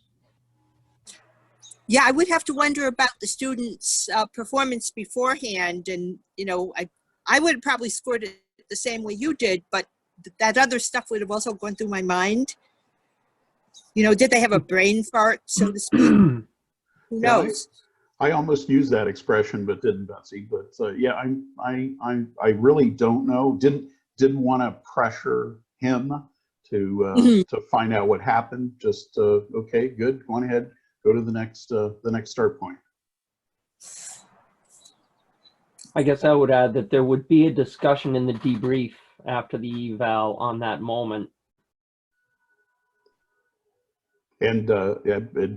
[SPEAKER 8] Yeah, I would have to wonder about the students' performance beforehand. And, you know, I would have probably scored it the same way you did, but that other stuff would have also gone through my mind. You know, did they have a brain fart, so to speak? Who knows?
[SPEAKER 6] I almost used that expression, but didn't, Betsy. But yeah, I really don't know. Didn't want to pressure him to find out what happened. Just okay, good. Go on ahead. Go to the next start point.
[SPEAKER 4] I guess I would add that there would be a discussion in the debrief after the eval on that moment.
[SPEAKER 6] And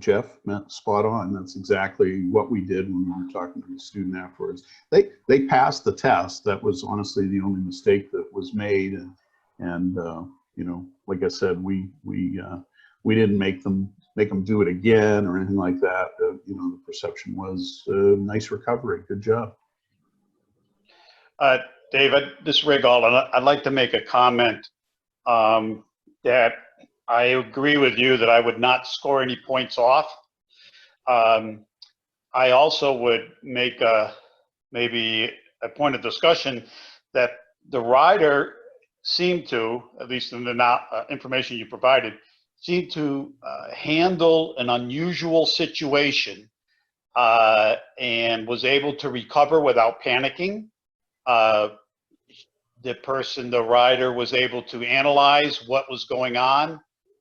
[SPEAKER 6] Jeff meant spot on. That's exactly what we did when we were talking to the student afterwards. They passed the test. That was honestly the only mistake that was made. And you know, like I said, we didn't make them do it again or anything like that. You know, the perception was nice recovery. Good job.
[SPEAKER 12] David, this is Ray Gall, and I'd like to make a comment that I agree with you that I would not score any points off. I also would make maybe a point of discussion that the rider seemed to, at least in the information you provided, seemed to handle an unusual situation and was able to recover without panicking. The rider was able to analyze what was going on,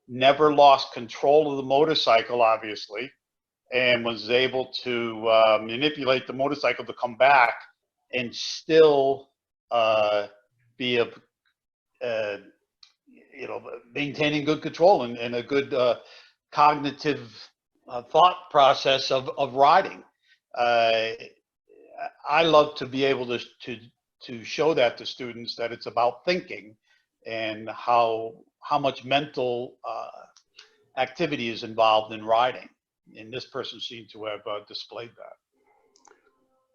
[SPEAKER 12] never lost control of the motorcycle, obviously, and was able to manipulate the motorcycle to come back and still be you know, maintaining good control and a good cognitive thought process of riding. I love to be able to show that to students, that it's about thinking and how much mental activity is involved in riding. And this person seemed to have displayed that.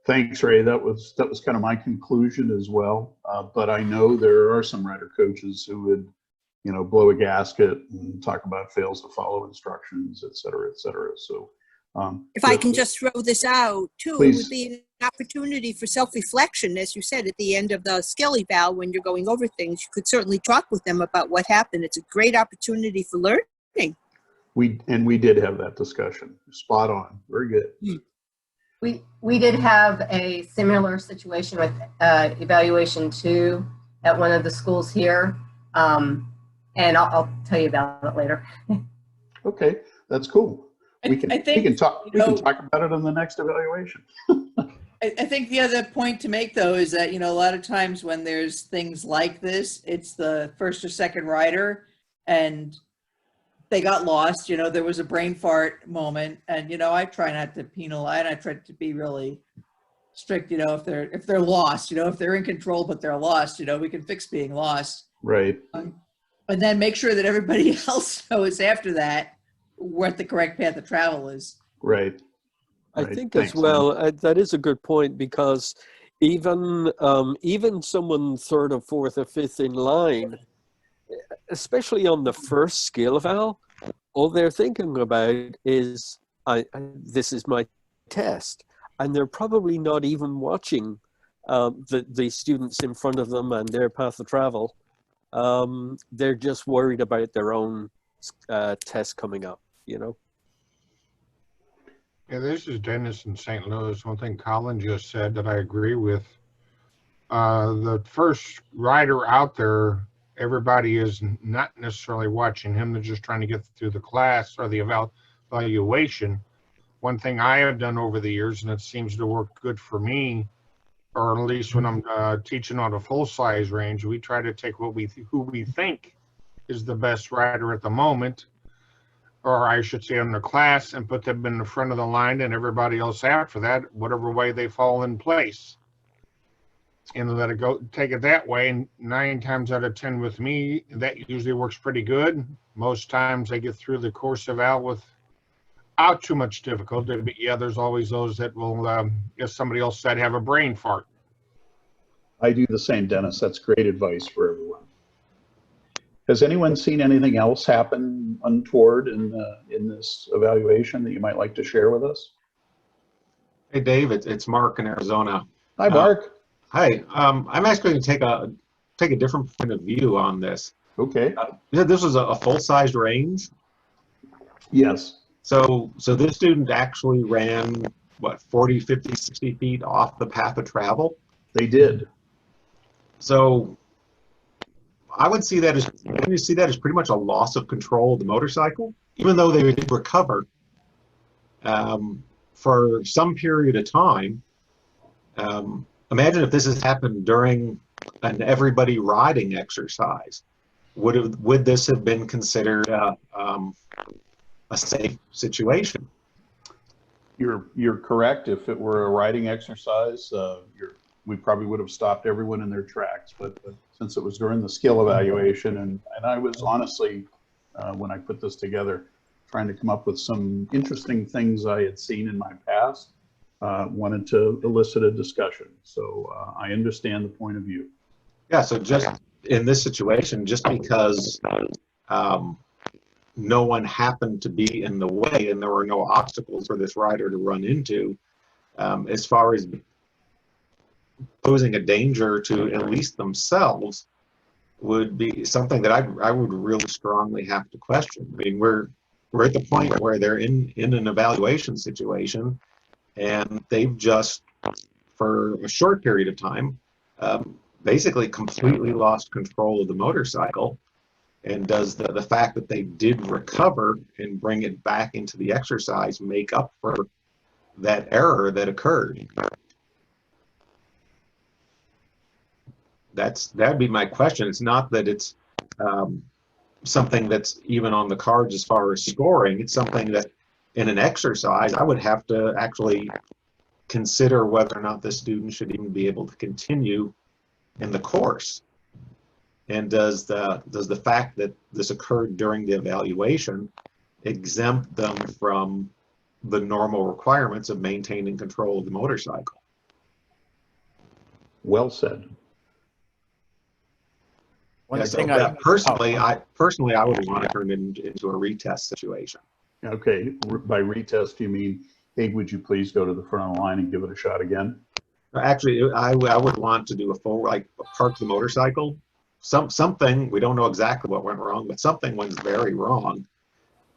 [SPEAKER 6] Thanks, Ray. That was kind of my conclusion as well. But I know there are some rider coaches who would, blow a gasket and talk about fails to follow instructions, et cetera, et cetera. So,
[SPEAKER 8] If I can just throw this out too, it
[SPEAKER 6] Please.
[SPEAKER 8] would be an opportunity for self-reflection, as you said, at the end of the skill eval when you're going over things. You could certainly talk with them about what happened. It's a great opportunity for learning.
[SPEAKER 6] we did have that discussion. Spot on. Very good.
[SPEAKER 11] We did have a similar situation with evaluation 2 at one of the schools here, and I'll tell you about it later.
[SPEAKER 6] Okay, that's cool. We can talk about it on the next evaluation.
[SPEAKER 7] I think the other point to make, though, is that, a lot of times when there's things like this, it's the first or second rider and they got lost. There was a brain fart moment, and, I try not to penalize. I try to be really strict, if they're lost, if they're in control, but they're lost, we can fix being lost.
[SPEAKER 6] Right.
[SPEAKER 7] And then make sure that everybody else knows after that what the correct path of travel is.
[SPEAKER 6] Right.
[SPEAKER 5] I think as well, that is a good point, because even someone third or fourth or fifth in line, especially on the first skill eval, all they're thinking about is, this is my test. And they're probably not even watching the students in front of them and their path of travel. They're just worried about their own test coming up,
[SPEAKER 13] Yeah, this is Dennis in St. Louis. One thing Colin just said that I agree with. The first rider out there, everybody is not necessarily watching him. They're just trying to get through the class or the evaluation. One thing I have done over the years, and it seems to work good for me, or at least when I'm teaching on a full-size range, we try to take who we think is the best rider at the moment, or I should say in the class, and put them in the front of the line, and everybody else after that, whatever way they fall in place. And let it go, take it that way. And 9 times out of 10 with me, that usually works pretty good. Most times I get through the course eval without too much difficulty. But yeah, there's always those that will, as somebody else said, have a brain fart.
[SPEAKER 6] I do the same, Dennis. That's great advice for everyone. Has anyone seen anything else happen untoward in this evaluation that you might like to share with us?
[SPEAKER 2] Hey, Dave, it's Mark in Arizona.
[SPEAKER 6] Hi, Mark.
[SPEAKER 2] Hi. I'm actually going to take a different point of view on this.
[SPEAKER 6] Okay.
[SPEAKER 2] This was a full-sized range.
[SPEAKER 6] Yes.
[SPEAKER 2] So this student actually ran, what, 40, 50, 60 feet off the path of travel?
[SPEAKER 6] They did.
[SPEAKER 2] So I would see that as pretty much a loss of control of the motorcycle, even though they did recover for some period of time. Imagine if this has happened during an everybody riding exercise. Would this have been considered a safe situation?
[SPEAKER 6] You're correct. If it were a riding exercise, we probably would have stopped everyone in their tracks. But since it was during the skill evaluation, and I was honestly, when I put this together, trying to come up with some interesting things I had seen in my past, wanted to elicit a discussion. So I understand the point of view.
[SPEAKER 2] Yeah, so just in this situation, just because no one happened to be in the way and there were no obstacles for this rider to run into, as far as posing a danger to at least themselves, would be something that I would really strongly have to question. I mean, we're at the point where they're in an evaluation situation, and they've just, for a short period of time, basically completely lost control of the motorcycle. And does the fact that they did recover and bring it back into the exercise make up for that error that occurred? That'd be my question. It's not that it's something that's even on the cards as far as scoring. It's something that in an exercise, I would have to actually consider whether or not the student should even be able to continue in the course. And does the fact that this occurred during the evaluation exempt them from the normal requirements of maintaining control of the motorcycle?
[SPEAKER 6] Well said.
[SPEAKER 10] One
[SPEAKER 2] Yeah, so
[SPEAKER 10] thing
[SPEAKER 2] personally, I would want to turn it into a retest situation.
[SPEAKER 6] Okay, by retest, you mean, hey, would you please go to the front of the line and give it a shot again?
[SPEAKER 2] Actually, I would want to do a full, like, park the motorcycle. Something, we don't know exactly what went wrong, but something went very wrong.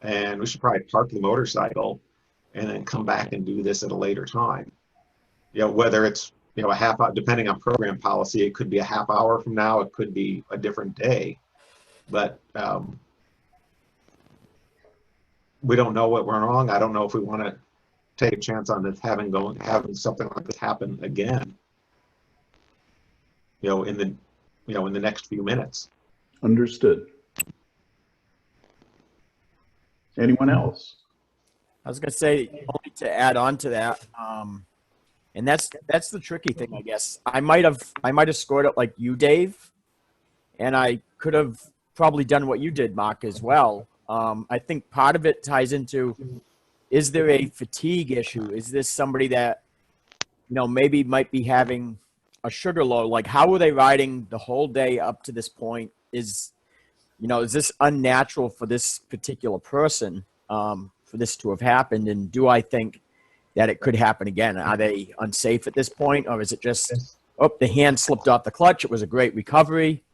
[SPEAKER 2] And we should probably park the motorcycle and then come back and do this at a later time. You know, whether it's, you know, a half hour, depending on program policy, it could be a half hour from now, it could be a different day. But we don't know what went wrong. I don't know if we want to take a chance on this having something like this happen again. You know, in the next few minutes.
[SPEAKER 6] Understood. Anyone else?
[SPEAKER 10] I was gonna say, only to add on to that, and that's the tricky thing, I guess. I might have scored it like you, Dave, and I could have probably done what you did, Mark, as well. I think part of it ties into, is there a fatigue issue? Is this somebody that, you know, maybe might be having a sugar low? Like, how were they riding the whole day up to this point? Is this unnatural for this particular person, for this to have happened? And do I think that it could happen again? Are they unsafe at this point? Or is it just, the hand slipped off the clutch, it was a great recovery?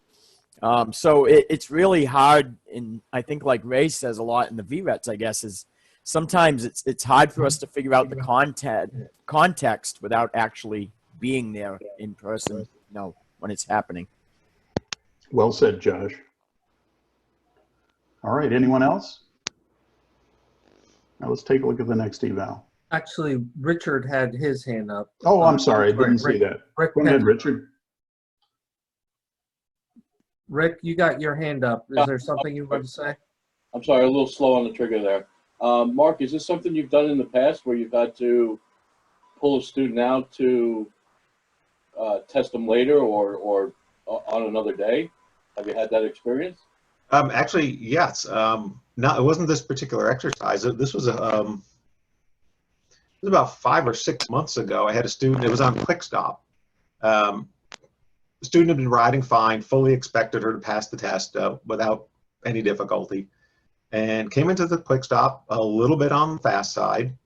[SPEAKER 10] So it's really hard. And I think, like Ray says a lot in the VRETs, I guess, is sometimes it's hard for us to figure out the context without actually being there in person, when it's happening.
[SPEAKER 6] Well said, Josh. All right, anyone else? Now let's take a look at the next eval.
[SPEAKER 1] Actually, Richard had his hand up.
[SPEAKER 6] Oh, I'm sorry, I didn't see that. Go ahead, Richard.
[SPEAKER 1] Rick, you got your hand up. Is there something you want to say?
[SPEAKER 14] I'm sorry, a little slow on the trigger there. Mark, is this something you've done in the past where you've had to pull a student out to test them later or on another day? Have you had that experience?
[SPEAKER 2] Actually, yes. It wasn't this particular exercise. This was it was about 5 or 6 months ago. I had a student. It was on Quick Stop. The student had been riding fine. Fully expected her to pass the test without any difficulty, and came into the Quick Stop a little bit on the fast side.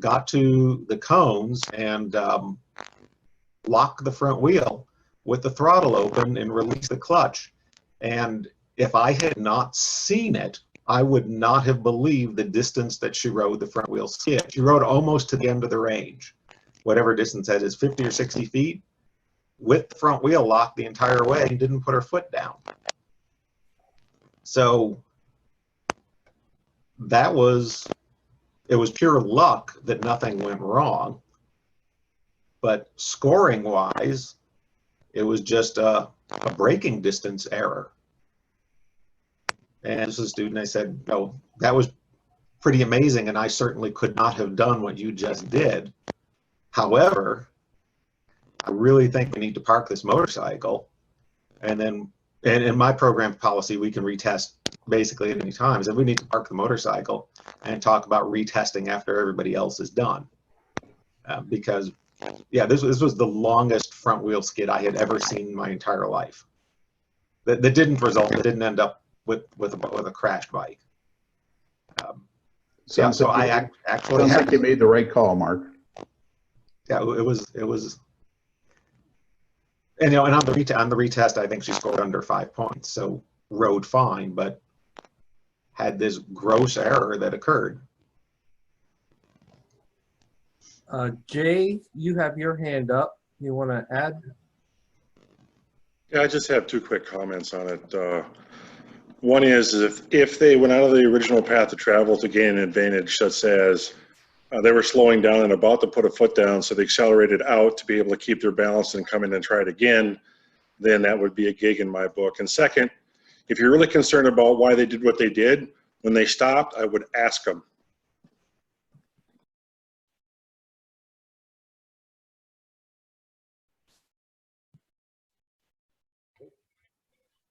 [SPEAKER 2] Got to the cones and locked the front wheel with the throttle open and released the clutch. And if I had not seen it, I would not have believed the distance that she rode the front wheel skid. She rode almost to the end of the range, whatever distance that is, 50 or 60 feet, with the front wheel locked the entire way and didn't put her foot down. So it was pure luck that nothing went wrong. But scoring wise, it was just a braking distance error. And as a student, I said, no, that was pretty amazing, and I certainly could not have done what you just did. However, I really think we need to park this motorcycle. And then, and in my program policy, we can retest basically at any time. So we need to park the motorcycle and talk about retesting after everybody else is done. Because, yeah, this was the longest front wheel skid I had ever seen in my entire life. That didn't didn't end up with a crashed bike.
[SPEAKER 6] Sounds like you made the right call, Mark.
[SPEAKER 2] Yeah, it was. And and on the retest, I think she scored under 5 points, so rode fine, but had this gross error that occurred.
[SPEAKER 1] Jay, you have your hand up. You want to add?
[SPEAKER 15] Yeah, I just have 2 quick comments on it. One is if they went out of the original path of travel to gain an advantage, such as they were slowing down and about to put a foot down, so they accelerated out to be able to keep their balance and come in and try it again, then that would be a gig in my book. And second, if you're really concerned about why they did what they did, when they stopped, I would ask them.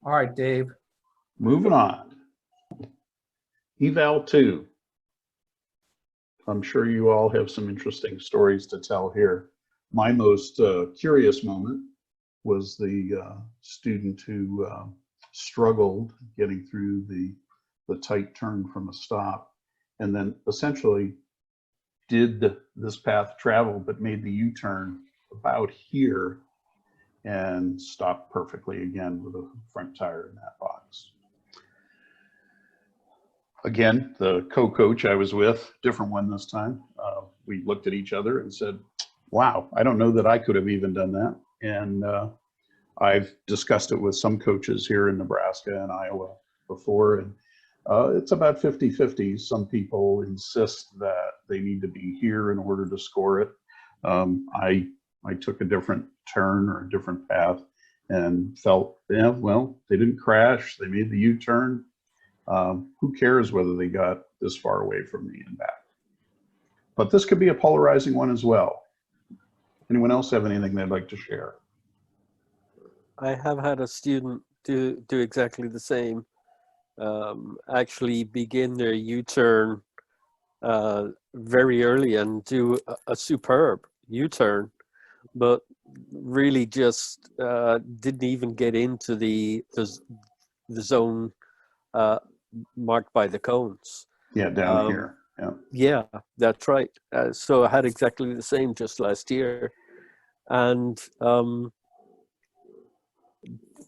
[SPEAKER 1] All right, Dave.
[SPEAKER 6] Moving on. Eval 2. I'm sure you all have some interesting stories to tell here. My most curious moment was the student who struggled getting through the tight turn from a stop, and then essentially did this path travel, but made the U-turn about here and stopped perfectly again with a front tire in that box. Again, the co-coach I was with, different one this time, we looked at each other and said, wow, I don't know that I could have even done that. And I've discussed it with some coaches here in Nebraska and Iowa before, and it's about 50-50. Some people insist that they need to be here in order to score it. I took a different turn or a different path and felt, yeah, well, they didn't crash. They made the U-turn. Who cares whether they got this far away from me and back? But this could be a polarizing one as well. Anyone else have anything they'd like to share?
[SPEAKER 5] I have had a student do exactly the same. Actually begin their U-turn very early and do a superb U-turn, but really just didn't even get into the zone marked by the cones.
[SPEAKER 6] Yeah, down here. Yeah.
[SPEAKER 5] Yeah, that's right. So I had exactly the same just last year, and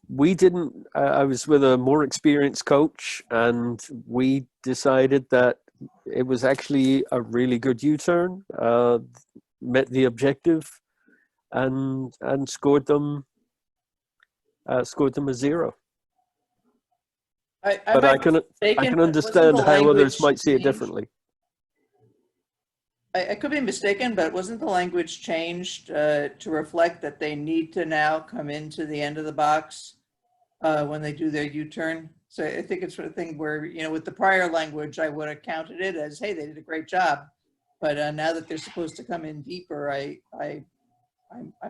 [SPEAKER 5] we didn't. I was with a more experienced coach, and we decided that it was actually a really good U-turn. Met the objective, and scored them a 0. But I can understand how others might see it differently.
[SPEAKER 7] I could be mistaken, but wasn't the language changed to reflect that they need to now come into the end of the box when they do their U-turn? So I think it's sort of thing where, you know, with the prior language, I would have counted it as, hey, they did a great job. But now that they're supposed to come in deeper, I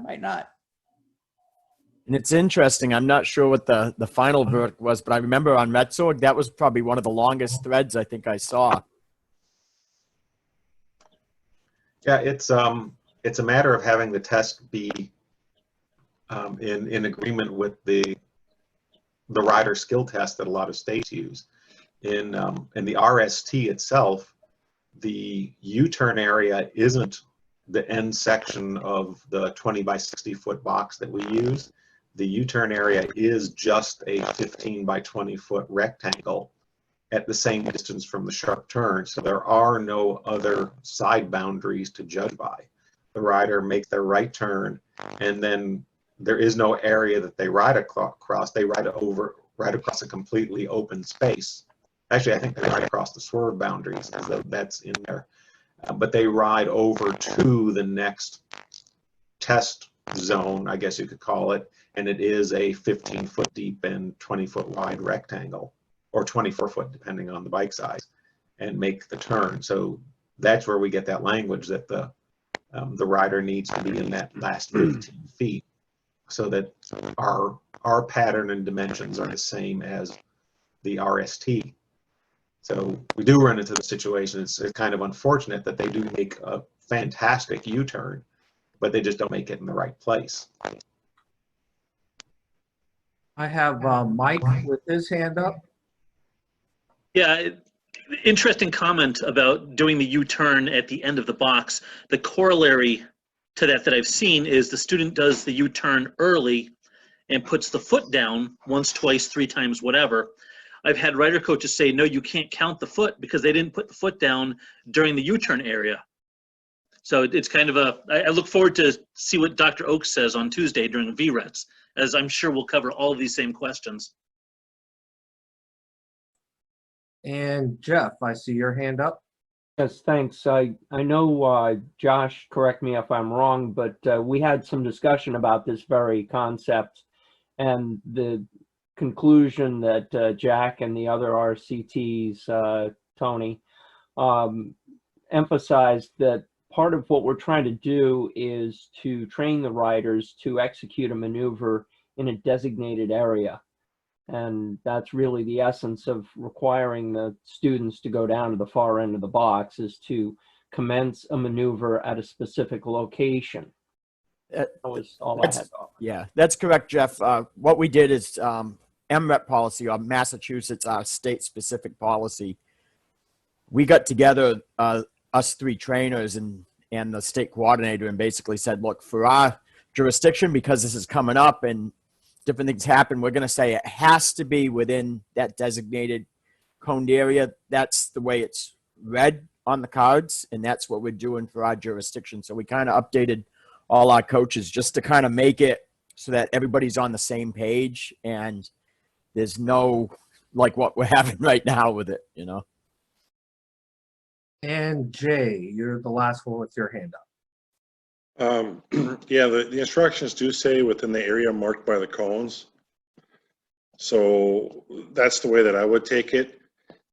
[SPEAKER 7] might not.
[SPEAKER 10] And it's interesting. I'm not sure what the final verdict was, but I remember on Metzorg, that was probably one of the longest threads I think I saw.
[SPEAKER 2] Yeah, it's a matter of having the test be in agreement with the rider skill test that a lot of states use. In the RST itself, the U-turn area isn't the end section of the 20 by 60 foot box that we use. The U-turn area is just a 15 by 20 foot rectangle at the same distance from the sharp turn. So there are no other side boundaries to judge by. The rider makes their right turn, and then there is no area that they ride across. They ride across a completely open space. Actually, I think they ride across the swerve boundaries, so that's in there. But they ride over to the next test zone, I guess you could call it, and it is a 15 foot deep and 20 foot wide rectangle, or 24 foot depending on the bike size, and make the turn. So that's where we get that language that the rider needs to be in that last 15 feet, so that our pattern and dimensions are the same as the RST. So we do run into the situation. It's kind of unfortunate that they do make a fantastic U-turn, but they just don't make it in the right place.
[SPEAKER 1] I have Mike with his hand up.
[SPEAKER 16] Yeah, interesting comment about doing the U-turn at the end of the box. The corollary to that I've seen is the student does the U-turn early and puts the foot down once, twice, 3 times, whatever. I've had rider coaches say, no, you can't count the foot because they didn't put the foot down during the U-turn area. So it's kind of I look forward to see what Dr. Oakes says on Tuesday during VRETs, as I'm sure we'll cover all of these same questions.
[SPEAKER 1] And Jeff, I see your hand up.
[SPEAKER 4] Yes, thanks. I know, Josh, correct me if I'm wrong, but we had some discussion about this very concept, and the conclusion that Jack and the other RCTs, Tony, emphasized that part of what we're trying to do is to train the riders to execute a maneuver in a designated area. And that's really the essence of requiring the students to go down to the far end of the box, is to commence a maneuver at a specific location. That was all I had.
[SPEAKER 10] Yeah, that's correct, Jeff. What we did is MREP policy, or Massachusetts state-specific policy. We got together, us three trainers and the state coordinator, and basically said, look, for our jurisdiction, because this is coming up and different things happen, we're going to say it has to be within that designated coned area. That's the way it's read on the cards, and that's what we're doing for our jurisdiction. So we kind of updated all our coaches just to kind of make it so that everybody's on the same page and there's no, like what we're having right now with it, you know?
[SPEAKER 1] And Jay, you're the last one with your hand up.
[SPEAKER 15] Yeah, the instructions do say within the area marked by the cones. So that's the way that I would take it.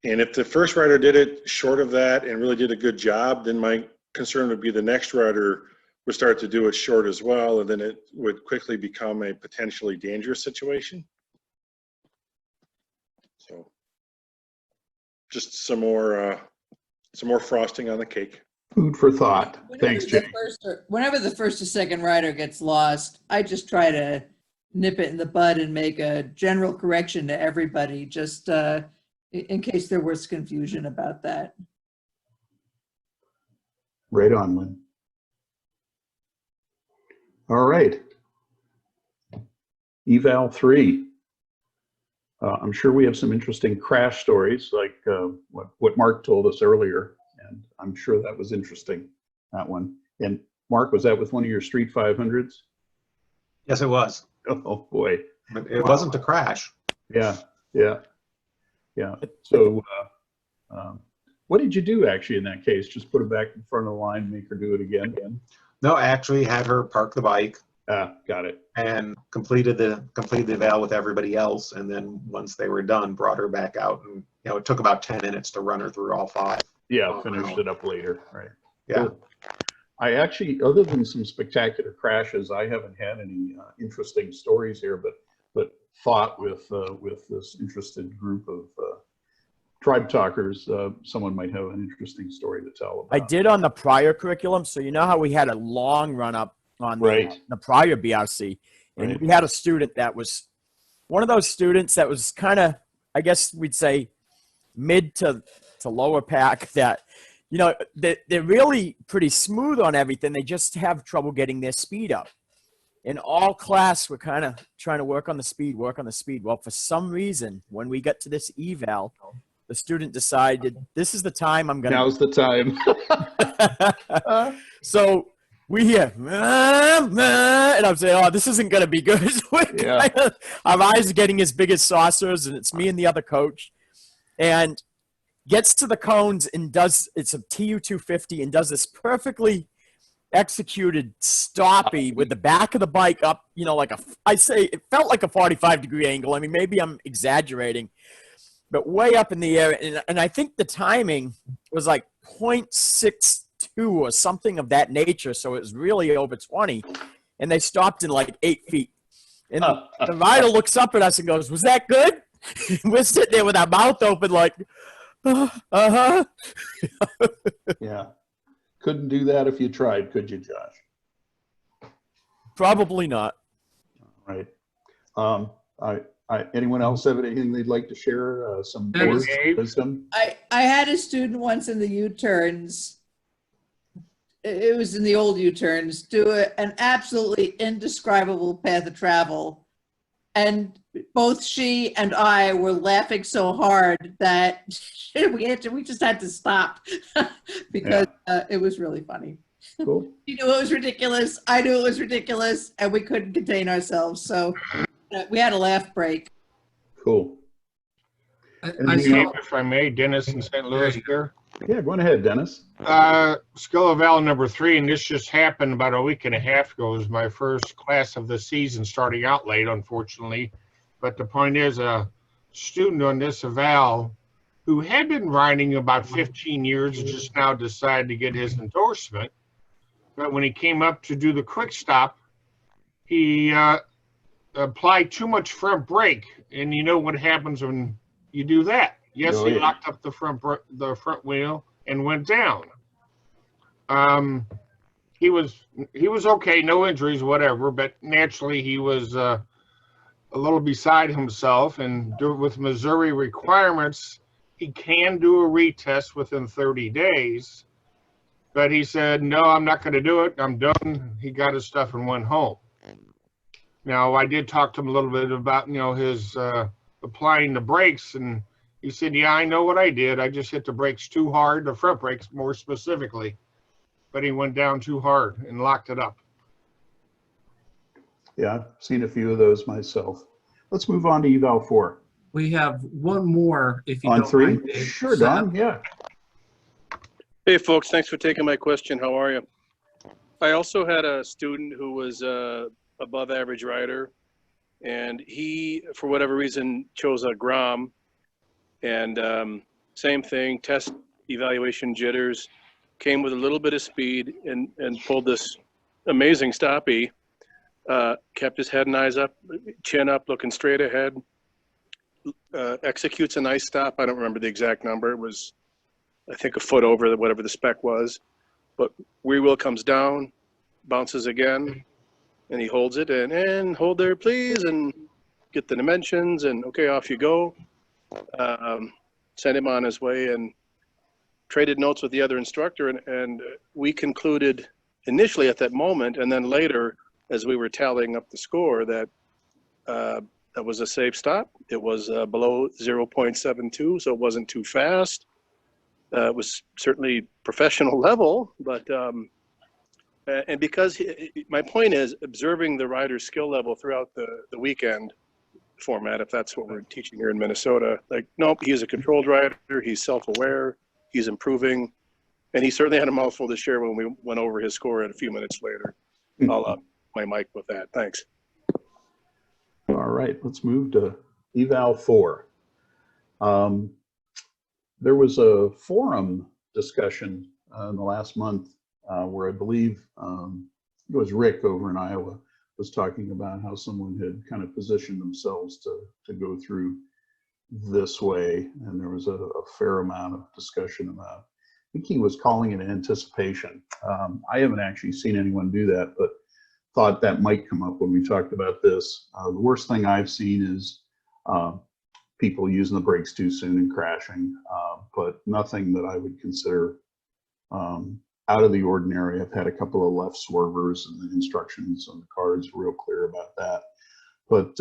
[SPEAKER 15] And if the first rider did it short of that and really did a good job, then my concern would be the next rider would start to do it short as well, and then it would quickly become a potentially dangerous situation. So just some more frosting on the cake.
[SPEAKER 6] Food for thought. Thanks, Jay.
[SPEAKER 7] Whenever the first or second rider gets lost, I just try to nip it in the bud and make a general correction to everybody, just in case there was confusion about that.
[SPEAKER 6] Right on, Lynn. All right. Eval 3. I'm sure we have some interesting crash stories like what Mark told us earlier, and I'm sure that was interesting, that one. And Mark, was that with one of your Street 500s?
[SPEAKER 2] Yes, it was.
[SPEAKER 6] Oh boy.
[SPEAKER 2] But it wasn't a crash.
[SPEAKER 6] Yeah, yeah, yeah. So what did you do actually in that case? Just put it back in front of the line, make her do it again?
[SPEAKER 2] No, I actually had her park the bike.
[SPEAKER 6] Got it.
[SPEAKER 2] And completed the eval with everybody else, and then once they were done, brought her back out, and it took about 10 minutes to run her through all 5.
[SPEAKER 6] Yeah, finished it up later, right?
[SPEAKER 2] Yeah.
[SPEAKER 6] Cool. I actually, other than some spectacular crashes, I haven't had any interesting stories here, but thought with this interested group of tribe talkers, someone might have an interesting story to tell about.
[SPEAKER 10] I did on the prior curriculum, so you know how we had a long run up on the prior BRC, and we had a student that was one of those students that was kind of, I guess we'd say, mid to lower pack, that they're really pretty smooth on everything. They just have trouble getting their speed up. In all class, we're kind of trying to work on the speed. Well, for some reason, when we got to this eval, the student decided, this is the time I'm going to.
[SPEAKER 6] Now's the time.
[SPEAKER 10] So we hear, and I'm saying, oh, this isn't going to be good. Our eyes are getting as big as saucers, and it's me and the other coach. And gets to the cones and it's a TU 250 and does this perfectly executed stoppy with the back of the bike up, it felt like a 45-degree angle. I mean, maybe I'm exaggerating, but way up in the air. And I think the timing was like 0.62 or something of that nature. So it was really over 20, and they stopped in like 8 feet. And the rider looks up at us and goes, was that good? We're sitting there with our mouth open like, uh-huh.
[SPEAKER 6] Yeah. Couldn't do that if you tried, could you, Josh?
[SPEAKER 10] Probably not.
[SPEAKER 6] Right. Anyone else have anything they'd like to share? Some words of wisdom?
[SPEAKER 7] I had a student once in the U-turns. It was in the old U-turns, do an absolutely indescribable path of travel. And both she and I were laughing so hard that we just had to stop because it was really funny.
[SPEAKER 6] Cool.
[SPEAKER 7] She knew it was ridiculous. I knew it was ridiculous, and we couldn't contain ourselves. So we had a laugh break.
[SPEAKER 6] Cool.
[SPEAKER 13] If I may, Dennis in St. Louis here.
[SPEAKER 6] Yeah, go on ahead, Dennis.
[SPEAKER 13] Skill eval number 3, and this just happened about a week and a half ago. It was my first class of the season, starting out late, unfortunately. But the point is, a student on this eval who had been riding about 15 years just now decided to get his endorsement. But when he came up to do the quick stop, he applied too much front brake. And you know what happens when you do that? Yes, he locked up the front wheel and went down. he was okay, no injuries, whatever. But naturally, he was a little beside himself. And with Missouri requirements, he can do a retest within 30 days. But he said, no, I'm not going to do it. I'm done. He got his stuff and went home. Now, I did talk to him a little bit about, his applying the brakes. And he said, yeah, I know what I did. I just hit the brakes too hard, the front brakes more specifically. But he went down too hard and locked it up.
[SPEAKER 6] Yeah, I've seen a few of those myself. Let's move on to eval 4.
[SPEAKER 1] We have one more, if you
[SPEAKER 6] On
[SPEAKER 1] don't
[SPEAKER 6] 3?
[SPEAKER 1] mind, Dave.
[SPEAKER 6] Sure, Don, yeah.
[SPEAKER 17] Hey folks, thanks for taking my question. How are you? I also had a student who was above average rider, and he, for whatever reason, chose a Grom. And same thing, test evaluation jitters, came with a little bit of speed and pulled this amazing stoppie, kept his head and eyes up, chin up, looking straight ahead, executes a nice stop. I don't remember the exact number. It was, I think, a foot over whatever the spec was. But rear wheel comes down, bounces again, and he holds it and hold there, please, and get the dimensions, and okay, off you go. Sent him on his way and traded notes with the other instructor, and we concluded initially at that moment, and then later as we were tallying up the score, that that was a safe stop. It was below 0.72, so it wasn't too fast. It was certainly professional level, but and because my point is observing the rider's skill level throughout the weekend format, if that's what we're teaching here in Minnesota, like, nope, he's a controlled rider, he's self-aware, he's improving, and he certainly had a mouthful to share when we went over his score a few minutes later. I'll up my mic with that. Thanks.
[SPEAKER 6] All right, let's move to eval 4. There was a forum discussion in the last month where I believe it was Rick over in Iowa was talking about how someone had kind of positioned themselves to go through this way, and there was a fair amount of discussion about, I think he was calling it anticipation. I haven't actually seen anyone do that, but thought that might come up when we talked about this. The worst thing I've seen is people using the brakes too soon and crashing, but nothing that I would consider out of the ordinary. I've had a couple of left swervers, and the instructions on the cards were real clear about that. But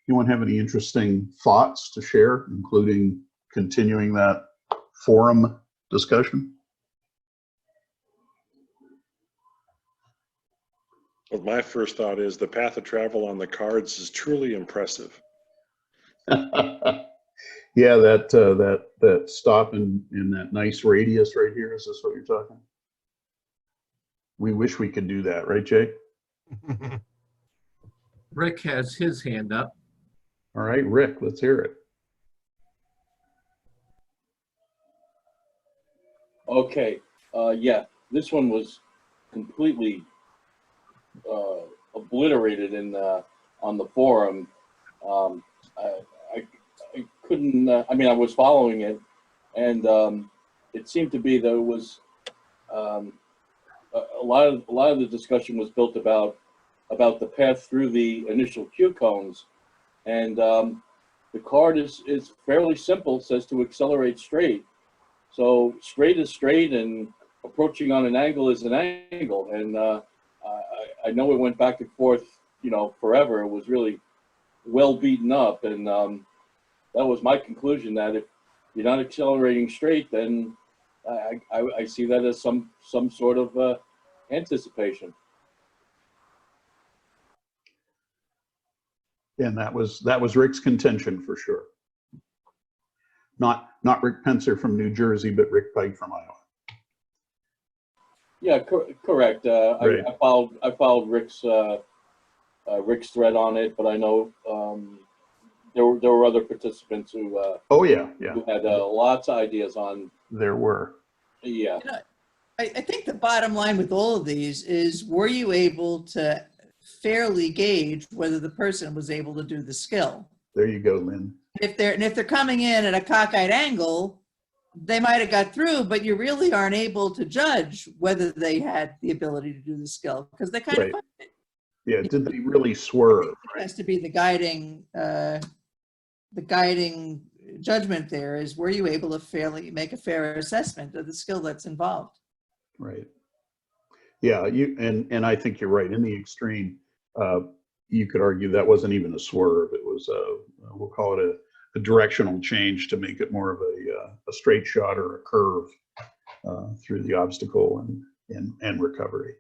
[SPEAKER 6] anyone have any interesting thoughts to share, including continuing that forum discussion?
[SPEAKER 15] Well, my first thought is the path of travel on the cards is truly impressive.
[SPEAKER 6] Yeah, that stop in that nice radius right here. Is this what you're talking? We wish we could do that, right, Jay?
[SPEAKER 1] Rick has his hand up.
[SPEAKER 6] All right, Rick, let's hear it.
[SPEAKER 14] Okay, yeah, this one was completely obliterated in on the forum. I couldn't. I mean, I was following it, and it seemed to be that it was a lot of the discussion was built about the path through the initial Q cones, and the card is fairly simple. It says to accelerate straight. So straight is straight, and approaching on an angle is an angle. And I know it went back and forth, forever. It was really well beaten up, and that was my conclusion, that if you're not accelerating straight, then I see that as some sort of anticipation.
[SPEAKER 6] And that was Rick's contention for sure. Not Rick Pencer from New Jersey, but Rick Pike from Iowa.
[SPEAKER 14] Yeah, correct.
[SPEAKER 6] Right.
[SPEAKER 14] I followed Rick's thread on it, but I know there were other participants who
[SPEAKER 6] oh yeah
[SPEAKER 14] who had lots of ideas on.
[SPEAKER 6] There were.
[SPEAKER 14] Yeah.
[SPEAKER 7] I think the bottom line with all of these is, were you able to fairly gauge whether the person was able to do the skill?
[SPEAKER 6] There you go, Lynn.
[SPEAKER 7] If they're coming in at a cockeyed angle, they might have got through, but you really aren't able to judge whether they had the ability to do the skill because they kind
[SPEAKER 6] Right.
[SPEAKER 7] of.
[SPEAKER 6] Yeah, did they really swerve?
[SPEAKER 7] It has to be the guiding judgment there is, were you able to fairly make a fair assessment of the skill that's involved?
[SPEAKER 6] Right. Yeah, and I think you're right. In the extreme, you could argue that wasn't even a swerve. It was we'll call it a directional change to make it more of a straight shot or a curve through the obstacle and recovery.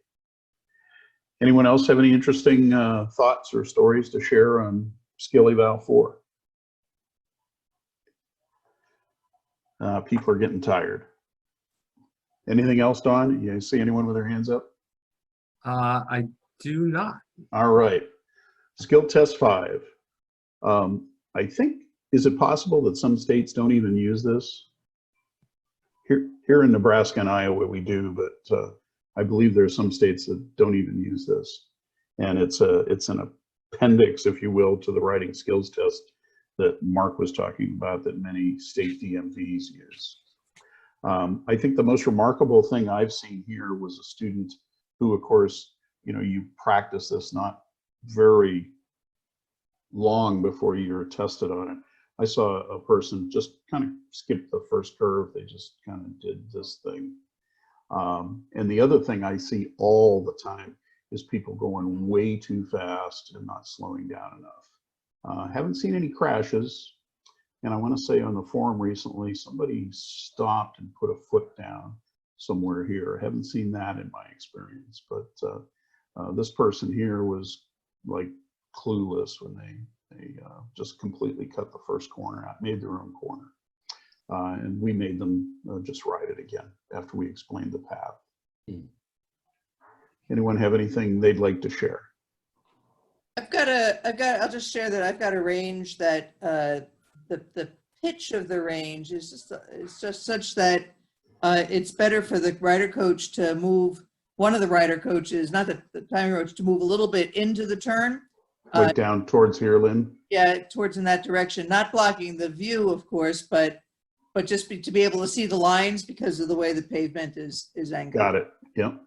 [SPEAKER 6] Anyone else have any interesting thoughts or stories to share on Skill Eval 4? People are getting tired. Anything else, Don? You see anyone with their hands up?
[SPEAKER 1] I do not.
[SPEAKER 6] All right. Skill Test 5. I think, is it possible that some states don't even use this? Here in Nebraska and Iowa we do, but I believe there are some states that don't even use this. And it's an appendix, if you will, to the writing skills test that Mark was talking about that many state DMVs use. I think the most remarkable thing I've seen here was a student who, of course, you practice this not very long before you're tested on it. I saw a person just kind of skip the first curve. They just kind of did this thing. And the other thing I see all the time is people going way too fast and not slowing down enough. Haven't seen any crashes. And I want to say on the forum recently, somebody stopped and put a foot down somewhere here. I haven't seen that in my experience, but this person here was like clueless when they just completely cut the first corner out, made their own corner. And we made them just ride it again after we explained the path. Anyone have anything they'd like to share?
[SPEAKER 7] I'll just share that I've got a range that the pitch of the range is just such that it's better for the rider coach to move, one of the rider coaches, not the timing coach, to move a little bit into the turn.
[SPEAKER 6] Like down towards here, Lynn?
[SPEAKER 7] Yeah, towards in that direction, not blocking the view, of course, but just to be able to see the lines because of the way the pavement is angled.
[SPEAKER 6] Got it. Yep.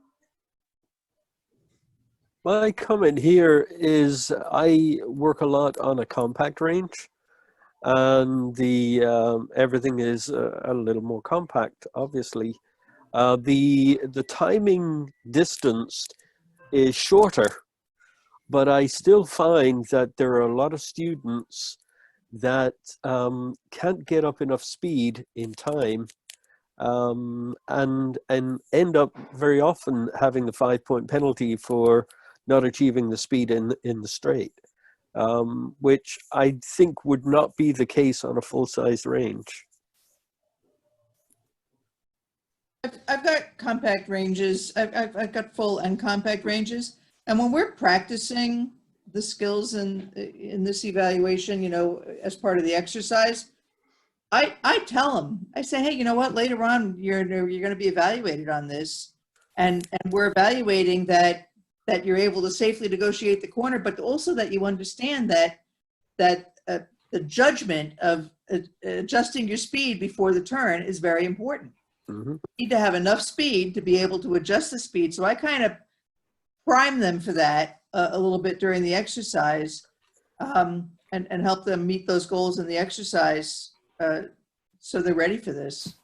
[SPEAKER 5] My comment here is I work a lot on a compact range, and the everything is a little more compact, obviously. The timing distance is shorter, but I still find that there are a lot of students that can't get up enough speed in time, and end up very often having the 5-point penalty for not achieving the speed in the straight, which I think would not be the case on a full-size range.
[SPEAKER 7] I've got compact ranges. I've got full and compact ranges. And when we're practicing the skills in this evaluation, as part of the exercise, I tell them, I say, hey, you know what, later on, you're going to be evaluated on this. And we're evaluating that you're able to safely negotiate the corner, but also that you understand that the judgment of adjusting your speed before the turn is very important.
[SPEAKER 5] Mm-hmm.
[SPEAKER 7] You need to have enough speed to be able to adjust the speed. So I kind of prime them for that a little bit during the exercise, and help them meet those goals in the exercise, so they're ready for this.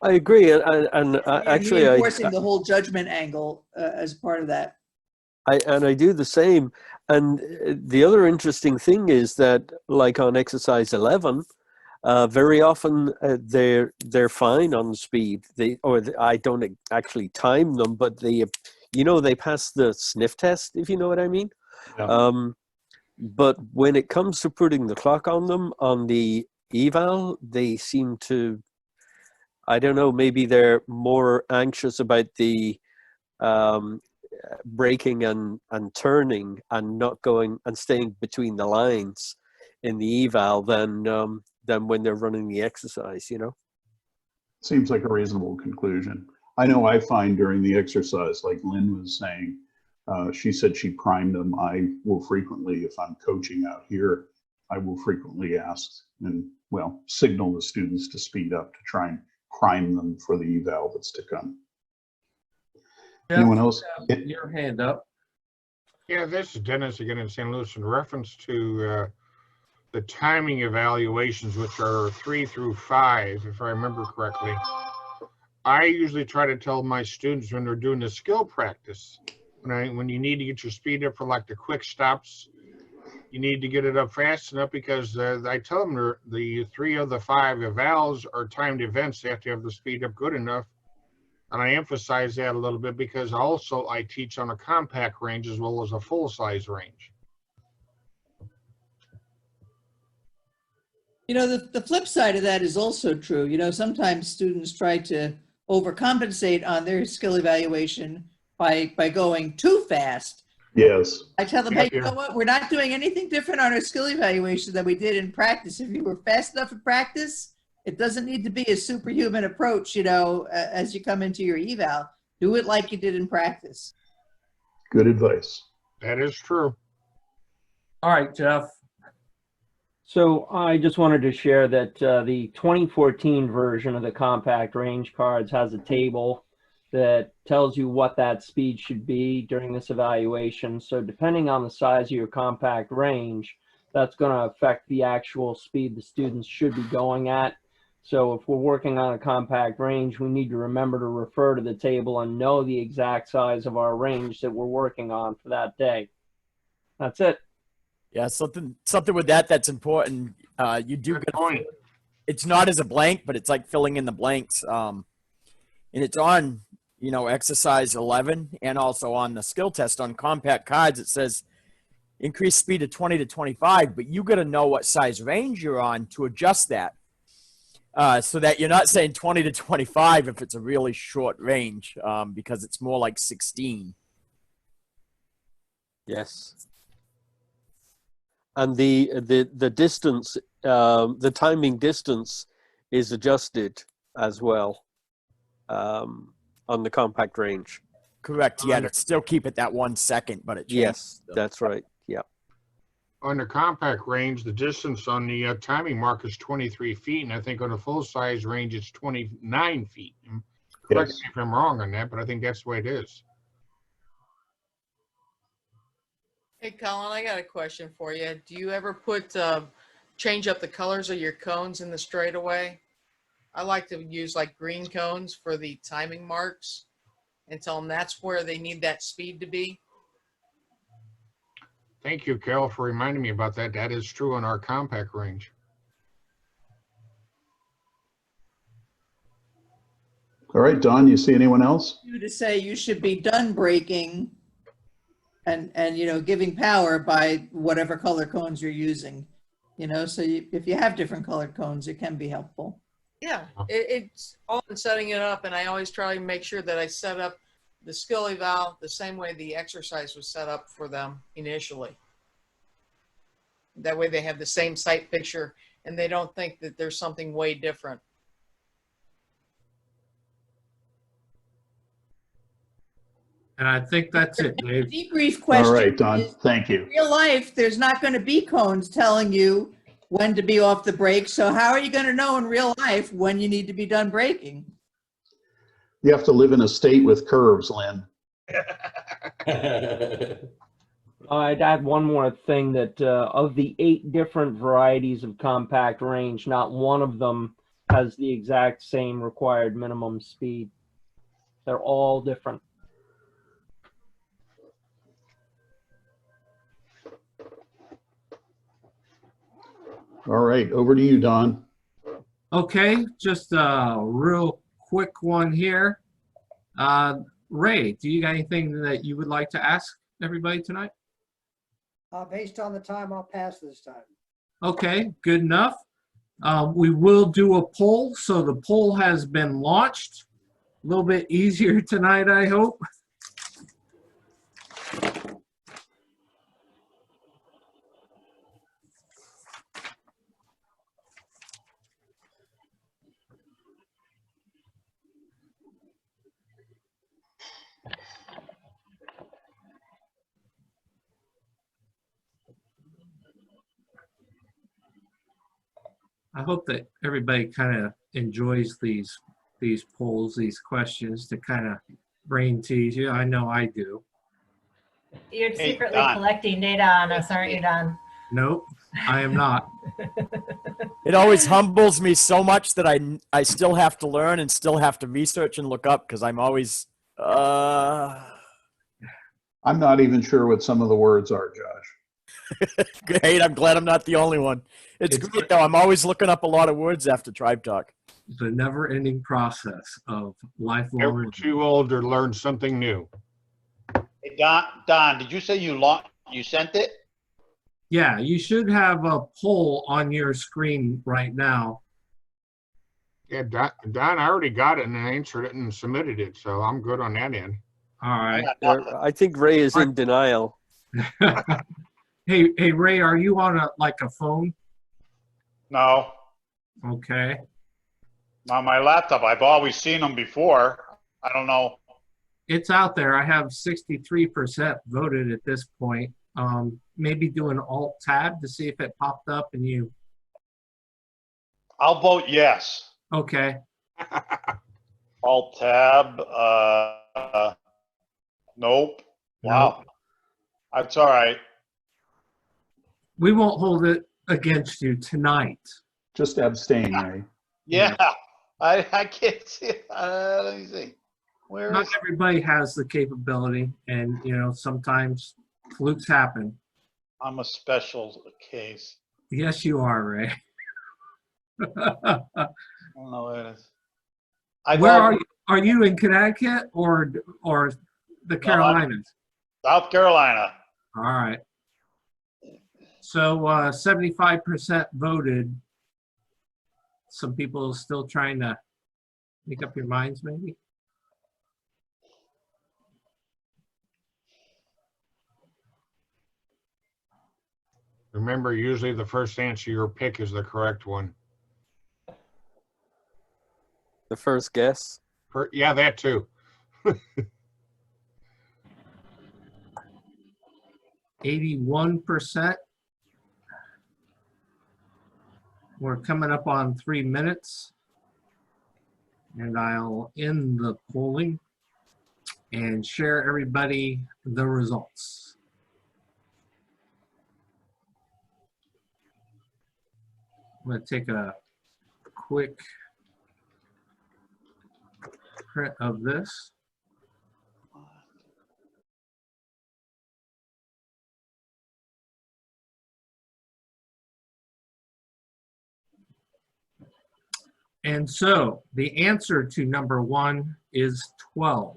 [SPEAKER 5] I agree, and actually,
[SPEAKER 7] reinforcing the whole judgment angle as part of that.
[SPEAKER 5] I do the same. And the other interesting thing is that, like on exercise 11, very often they're fine on speed. I don't actually time them, but they pass the sniff test, if you know what I mean.
[SPEAKER 6] Yeah.
[SPEAKER 5] But when it comes to putting the clock on them on the eval, they seem to, I don't know, maybe they're more anxious about the braking and turning and not going and staying between the lines in the eval than when they're running the exercise,
[SPEAKER 6] Seems like a reasonable conclusion. I know I find during the exercise, like Lynn was saying, she said she primed them. I will frequently, if I'm coaching out here, I will frequently ask and, signal the students to speed up to try and prime them for the eval that's to come.
[SPEAKER 1] Jeff,
[SPEAKER 6] Anyone else?
[SPEAKER 1] your hand up.
[SPEAKER 13] Yeah, this is Dennis again in St. Louis in reference to the timing evaluations, which are 3 through 5, if I remember correctly. I usually try to tell my students when they're doing the skill practice, when you need to get your speed up for like the quick stops, you need to get it up fast enough, because I tell them the 3 of the 5 evals are timed events. They have to have the speed up good enough. And I emphasize that a little bit because also I teach on a compact range as well as a full size range.
[SPEAKER 7] You know, the flip side of that is also true. You know, sometimes students try to overcompensate on their skill evaluation by going too fast.
[SPEAKER 6] Yes.
[SPEAKER 7] I tell them, hey, you know what? We're not doing anything different on our skill evaluation than we did in practice. If you were fast enough in practice, it doesn't need to be a superhuman approach, you know, as you come into your eval. Do it like you did in practice.
[SPEAKER 6] Good advice.
[SPEAKER 13] That is true.
[SPEAKER 1] All right, Jeff.
[SPEAKER 4] So I just wanted to share that the 2014 version of the compact range cards has a table that tells you what that speed should be during this evaluation. So depending on the size of your compact range, that's going to affect the actual speed the students should be going at. So if we're working on a compact range, we need to remember to refer to the table and know the exact size of our range that we're working on for that day. That's it.
[SPEAKER 10] Yeah, something with that's important. You do get a point. It's not as a blank, but it's like filling in the blanks. And it's on, you know, exercise 11 and also on the skill test on compact cards. It says increase speed to 20 to 25, but you got to know what size range you're on to adjust that. So that you're not saying 20 to 25 if it's a really short range, because it's more like 16.
[SPEAKER 5] Yes. And the distance, the timing distance is adjusted as well on the compact range.
[SPEAKER 10] Correct. Yeah, to still keep it that 1 second, but it changes.
[SPEAKER 5] Yes, that's right. Yeah.
[SPEAKER 13] On the compact range, the distance on the timing mark is 23 feet, and I think on a full-size range, it's 29 feet. Correct me if I'm wrong on that, but I think that's the way it is.
[SPEAKER 18] Hey, Colin, I got a question for you. Do you ever change up the colors of your cones in the straightaway? I like to use like green cones for the timing marks and tell them that's where they need that speed to be.
[SPEAKER 13] Thank you, Carol, for reminding me about that. That is true on our compact range.
[SPEAKER 6] All right, Don, you see anyone else?
[SPEAKER 7] You to say you should be done braking and you know, giving power by whatever color cones you're using, you know, so if you have different colored cones, it can be helpful.
[SPEAKER 18] Yeah, it's all in setting it up, and I always try to make sure that I set up the skill eval the same way the exercise was set up for them initially. That way they have the same sight picture and they don't think that there's something way different.
[SPEAKER 1] And I think that's it, Dave.
[SPEAKER 7] Debrief question.
[SPEAKER 6] All right, Don, thank you.
[SPEAKER 7] In real life, there's not going to be cones telling you when to be off the brake. So how are you going to know in real life when you need to be done braking?
[SPEAKER 6] You have to live in a state with curves, Lynn.
[SPEAKER 4] I'd add one more thing that of the 8 different varieties of compact range, not one of them has the exact same required minimum speed. They're all different.
[SPEAKER 6] All right, over to you, Don.
[SPEAKER 1] Okay, just a real quick one here. Ray, do you got anything that you would like to ask everybody tonight?
[SPEAKER 19] Based on the time, I'll pass this time.
[SPEAKER 1] Okay, good enough. We will do a poll, so the poll has been launched. A little bit easier tonight, I hope. I hope that everybody kind of enjoys these these polls, these questions to kind of brain tease you. I know I do.
[SPEAKER 3] You're
[SPEAKER 12] Hey,
[SPEAKER 3] secretly
[SPEAKER 12] Don.
[SPEAKER 3] collecting data on us, aren't you, Don?
[SPEAKER 1] Nope, I am not.
[SPEAKER 10] It always humbles me so much that I still have to learn and still have to research and look up because I'm always
[SPEAKER 6] I'm not even sure what some of the words are, Josh.
[SPEAKER 10] great. I'm glad I'm not the only one. It's great though. I'm always looking up a lot of words after Tribe Talk.
[SPEAKER 1] The never-ending process of lifelong.
[SPEAKER 13] Never too old to learn something new.
[SPEAKER 12] Hey, Don, did you say you sent it?
[SPEAKER 1] Yeah, you should have a poll on your screen right now.
[SPEAKER 13] Yeah, Don, I already got it and answered it and submitted it, so I'm good on that end.
[SPEAKER 1] All right.
[SPEAKER 5] I think Ray is in denial.
[SPEAKER 1] Hey, Ray, are you on a phone?
[SPEAKER 12] No,
[SPEAKER 1] Okay.
[SPEAKER 12] on my laptop. I've always seen them before. I don't know.
[SPEAKER 1] It's out there. I have 63% voted at this point. Maybe do an Alt-Tab to see if it popped up and you.
[SPEAKER 12] I'll vote yes.
[SPEAKER 1] Okay.
[SPEAKER 12] Alt-Tab. Nope. Wow. That's all right.
[SPEAKER 1] We won't hold it against you tonight.
[SPEAKER 6] Just abstain, Ray.
[SPEAKER 12] Yeah, I can't see it. Let me see. Where
[SPEAKER 1] Not
[SPEAKER 12] is
[SPEAKER 1] everybody has the capability, and sometimes flukes happen.
[SPEAKER 12] I'm a special case.
[SPEAKER 1] Yes, you are, Ray.
[SPEAKER 12] I don't know where it is.
[SPEAKER 1] Where are you? Are you in Connecticut or the Carolinas?
[SPEAKER 12] South Carolina.
[SPEAKER 1] All right. So 75% voted. Some people are still trying to make up your minds, maybe.
[SPEAKER 13] Remember, usually the first answer you pick is the correct one.
[SPEAKER 5] The first guess.
[SPEAKER 13] Yeah, that too.
[SPEAKER 1] 81%. We're coming up on 3 minutes. And I'll end the polling and share everybody the results. I'm going to take a quick print of this. And so the answer to number 1 is 12.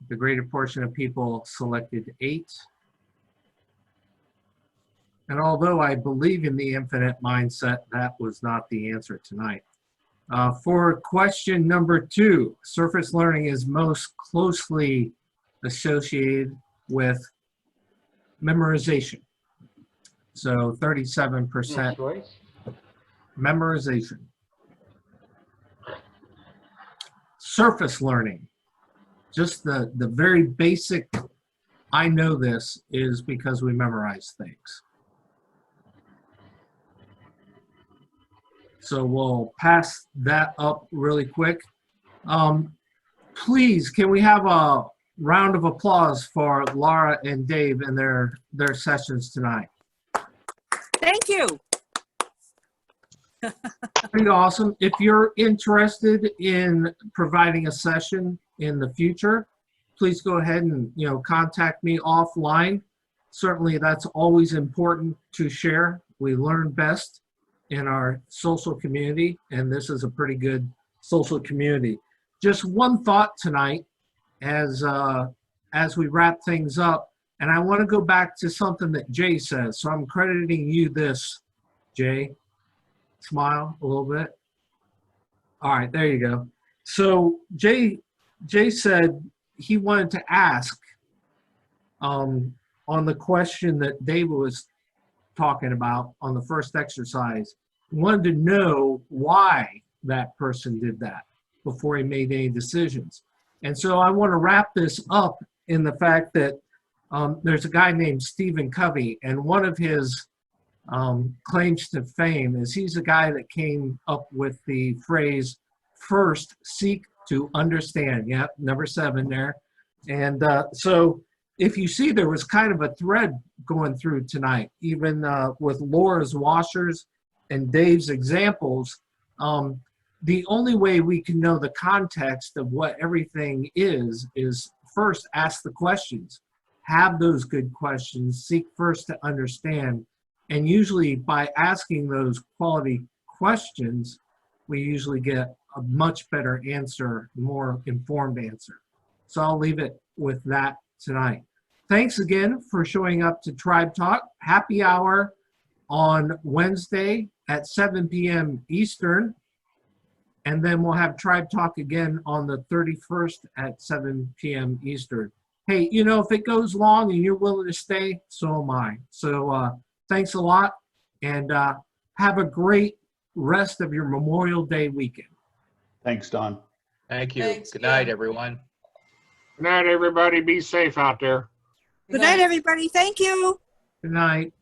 [SPEAKER 1] The greater portion of people selected 8. And although I believe in the infinite mindset, that was not the answer tonight. For question number 2, surface learning is most closely associated with memorization. So 37% memorization. Surface learning, just the very basic, I know this is because we memorize things. So we'll pass that up really quick. Please, can we have a round of applause for Laura and Dave and their sessions tonight?
[SPEAKER 8] Thank you.
[SPEAKER 1] Pretty awesome. If you're interested in providing a session in the future, please go ahead and contact me offline. Certainly, that's always important to share. We learn best in our social community, and this is a pretty good social community. Just one thought tonight as we wrap things up, and I want to go back to something that Jay says. So I'm crediting you this, Jay. Smile a little bit. All right, there you go. So Jay said he wanted to ask on the question that David was talking about on the first exercise. He wanted to know why that person did that before he made any decisions. And so I want to wrap this up in the fact that there's a guy named Stephen Covey, and one of his claims to fame is he's the guy that came up with the phrase, first seek to understand. Yep, number 7 there. And so if you see, there was kind of a thread going through tonight, even with Laura's washers and Dave's examples. The only way we can know the context of what everything is first ask the questions. Have those good questions, seek first to understand. And usually by asking those quality questions, we usually get a much better answer, more informed answer. So I'll leave it with that tonight. Thanks again for showing up to Tribe Talk. Happy hour on Wednesday at 7 p.m. Eastern. And then we'll have Tribe Talk again on the 31st at 7 p.m. Eastern. Hey, you know, if it goes long and you're willing to stay, so am I. So thanks a lot, and have a great rest of your Memorial Day weekend.
[SPEAKER 6] Thanks, Don.
[SPEAKER 20] Thank you.
[SPEAKER 18] Thanks,
[SPEAKER 20] Good night,
[SPEAKER 18] Ian.
[SPEAKER 20] everyone.
[SPEAKER 13] Good night, everybody. Be safe out there.
[SPEAKER 8] Good night, everybody. Thank you.
[SPEAKER 1] Good night.